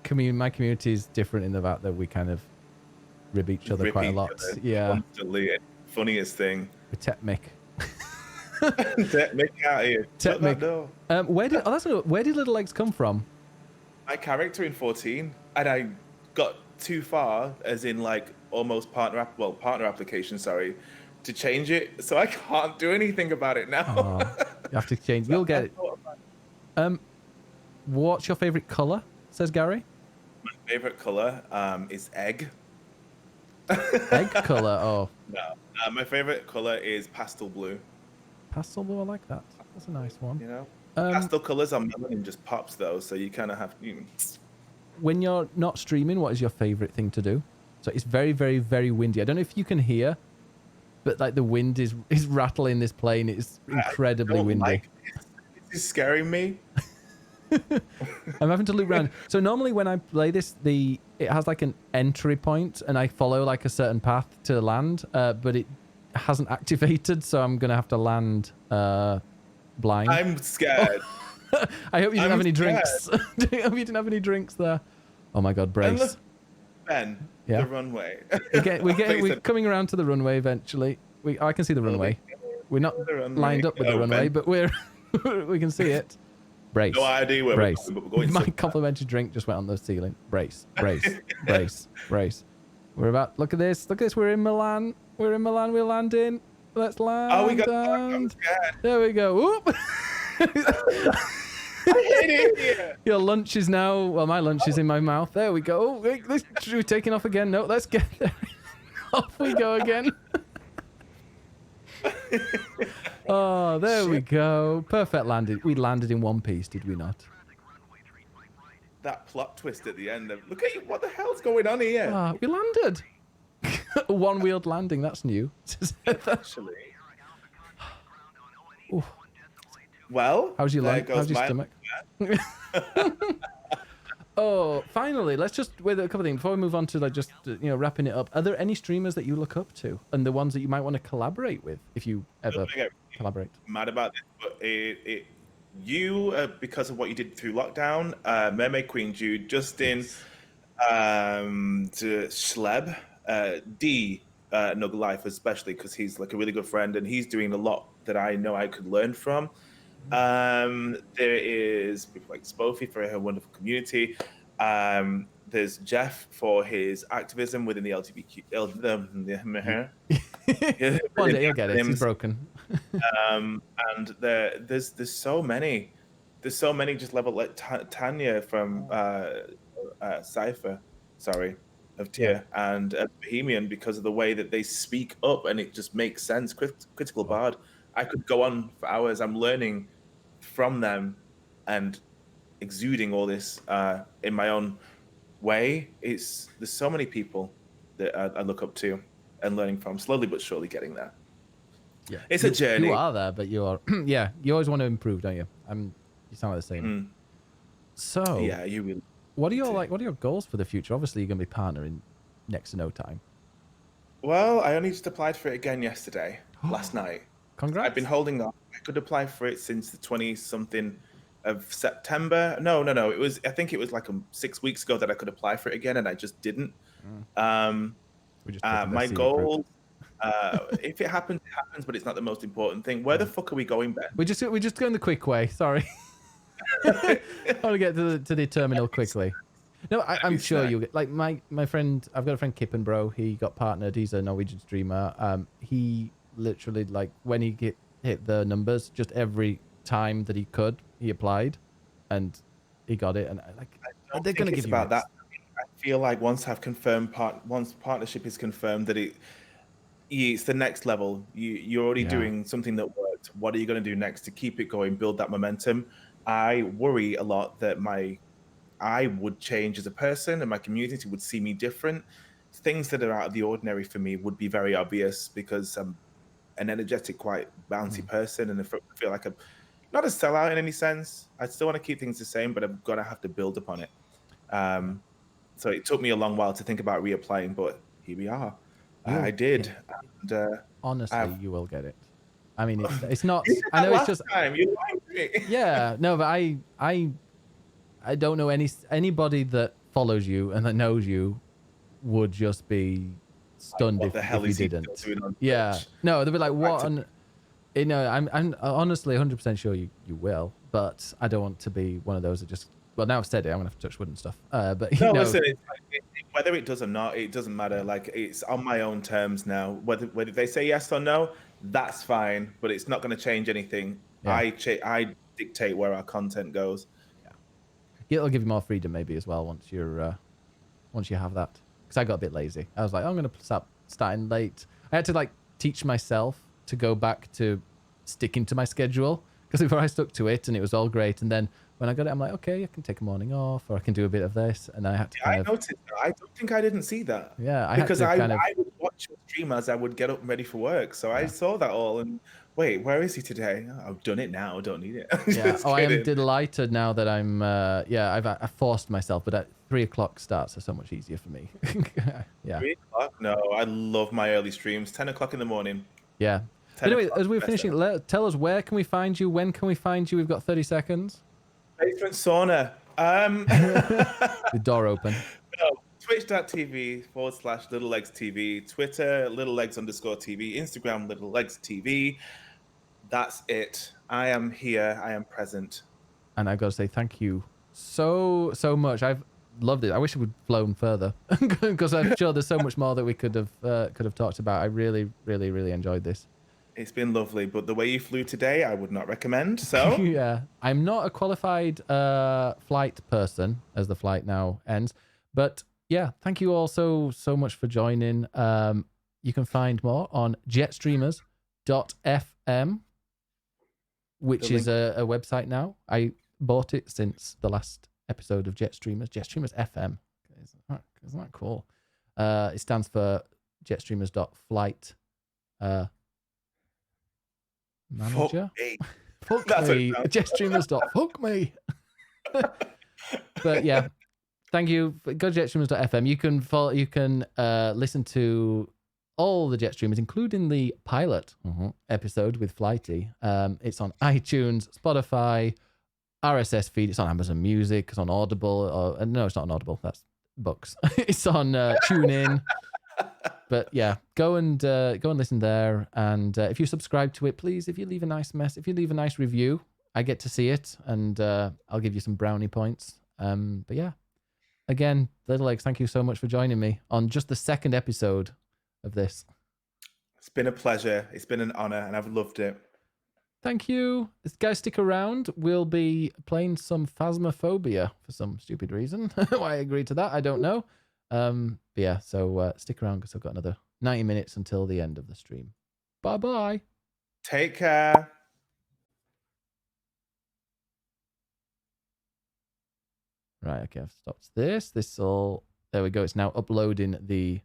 community is different in the fact that we kind of rib each other quite a lot. Yeah. Constantly. Funniest thing. With Techmic. Techmic out here. Techmic. Where did Little Legs come from? My character in 14, and I got too far, as in like almost partner application, sorry, to change it. So I can't do anything about it now. You have to change. You'll get it. What's your favorite color? Says Gary. My favorite color is egg. Egg color? Oh. No, my favorite color is pastel blue. Pastel blue, I like that. That's a nice one. You know, pastel colors on melanin just pops though, so you kind of have. When you're not streaming, what is your favorite thing to do? So it's very, very, very windy. I don't know if you can hear, but like the wind is rattling this plane. It's incredibly windy. Like this is scaring me. I'm having to loop around. So normally when I play this, it has like an entry point and I follow like a certain path to land, but it hasn't activated, so I'm gonna have to land blind. I'm scared. I hope you didn't have any drinks. I hope you didn't have any drinks there. Oh my god, brace. Look, Ben, Yeah. the runway. We're coming around to the runway eventually. I can see the runway. We're not lined up with the runway, but we can see it. Brace. No idea where brace. we're going, but we're going My somewhere. complimentary drink just went on the ceiling. Brace, brace, brace, brace. We're about. Look at this. Look at this. We're in Milan. We're in Milan. We're landing. Let's land. Oh, we got. And there we go. Whoop. Your lunch is now. Well, my lunch is in my mouth. There we go. Wait, we're taking off again. No, let's get there. Off we go again. Oh, there we go. Perfect landing. We landed in one piece, did we not? That plot twist at the end of look at you. What the hell's going on here? We landed. A one-wheeled landing. That's new. Actually. Ooh. Well, How's your there lunch? goes How's your my- stomach? Oh, finally, let's just with a couple of things before we move on to like just wrapping it up. Are there any streamers that you look up to, and the ones that you might want to collaborate with if you ever collaborate? Mad about this, but you because of what you did through lockdown, Mermaid Queen Jude, Justin, to Schleb, D, Nug Life especially because he's like a really good friend and he's doing a lot that I know I could learn from. There is people like Spofi for her wonderful community. There's Jeff for his activism within the LGBTQ. One day you'll get it. He's broken. And there's so many. There's so many just level like Tanya from Cypher, of Tier, and Bohemian because of the way that they speak up and it just makes sense. Critical Bard. I could go on for hours. I'm learning from them and exuding all this in my own way. There's so many people that I look up to and learning from, slowly but surely getting there. Yeah, it's a journey. You are there, but you are. Yeah, you always want to improve, don't you? You sound like the same. So yeah, you will. What are your goals for the future? Obviously, you're going to be partnering next to no time. Well, I only just applied for it again yesterday, last night. Congrats. I've been holding off. I could apply for it since the 20-something of September. No. I think it was like 6 weeks ago that I could apply for it again, and I just didn't. My goal, if it happens, it happens, but it's not the most important thing. Where the fuck are we going, Ben? We're just going the quick way. Sorry. I want to get to the terminal quickly. No, I'm sure you'll get like my friend. I've got a friend Kippenbro. He got partnered. He's a Norwegian streamer. He literally like when he hit the numbers, just every time that he could, he applied, and he got it. And they're gonna give you about that. I feel like once partnership is confirmed, that it's the next level. You're already doing something that worked. What are you going to do next to keep it going, build that momentum? I worry a lot that I would change as a person and my community would see me different. Things that are out of the ordinary for me would be very obvious because I'm an energetic, quite bouncy person, and I feel like I'm not a sellout in any sense. I still want to keep things the same, but I'm gonna have to build upon it. So it took me a long while to think about reapplying, but here we are. I did. And, honestly, you will get it. I mean, it's not. I know it's just. Time. You liked me. Yeah, no, but I don't know anybody that follows you and that knows you would just be stunned if you didn't. Yeah, no, they'll be like, what? I'm honestly 100% sure you will, but I don't want to be one of those that just. Well, now I've said it, I'm gonna have to touch wood and stuff. But no, listen, whether it does or not, it doesn't matter. Like it's on my own terms now. Whether they say yes or no, that's fine. But it's not going to change anything. Yeah. I dictate where our content goes. Yeah, it'll give you more freedom maybe as well once you have that. Because I got a bit lazy. I was like, I'm gonna stop starting late. I had to like teach myself to go back to sticking to my schedule because before I stuck to it and it was all great, and then when I got it, I'm like, okay, I can take a morning off, or I can do a bit of this, and I had to kind I of, noticed that. I don't think I didn't see that. yeah, I had Because to I kind of, would watch your stream as I would get up and ready for work. So I yeah, saw that all and wait, where is he today? Oh, I've done it now. I don't need it. yeah. Just Oh, I am kidding. delighted now that I'm, yeah, I forced myself, but at 3 o'clock starts are so much easier for me. Yeah, 3 o'clock? No, I love my early streams. 10 o'clock in the morning. yeah. But 10 anyway, o'clock. as we're Best finishing, ever. tell us, where can we find you? When can we find you? We've got 30 seconds. Basement sauna. The door open. No, twitch.tv/Little Legs TV, Twitter, Little Legs _TV, Instagram, Little Legs TV. That's it. I am here. I am present. And I've got to say thank you so much. I've loved it. I wish it would have flown further because I'm sure there's so much more that we could have talked about. I really enjoyed this. It's been lovely, but the way you flew today, I would not recommend. So Yeah, I'm not a qualified flight person as the flight now ends, but yeah, thank you all so much for joining. You can find more on jetstreamers.fm, which is a website now. I bought it since the last episode of Jetstreamers. Jetstreamers FM. Isn't that cool? It stands for Jetstreamers.flight manager. Fuck me. Jetstreamers.fuck me. But yeah, thank you. Go to jetstreamers.fm. You can follow, you can listen to all the Jetstreamers, including the pilot episode with Flighty. It's on iTunes, Spotify, RSS feed. It's on Amazon Music. It's on Audible. No, it's not on Audible. That's books. It's on TuneIn. But yeah, go and listen there. And if you subscribe to it, please, if you leave a nice if you leave a nice review, I get to see it, and I'll give you some brownie points. But yeah, again, Little Legs, thank you so much for joining me on just the second episode of this. it's been a pleasure. It's been an honor, and I've loved it. Thank you. Guys, stick around. We'll be playing some Phasmophobia for some stupid reason. Why I agreed to that, I don't know. But yeah, so stick around because I've got another 90 minutes until the end of the stream. Bye-bye. Take care. Right, okay, I've stopped this. There we go. It's now uploading the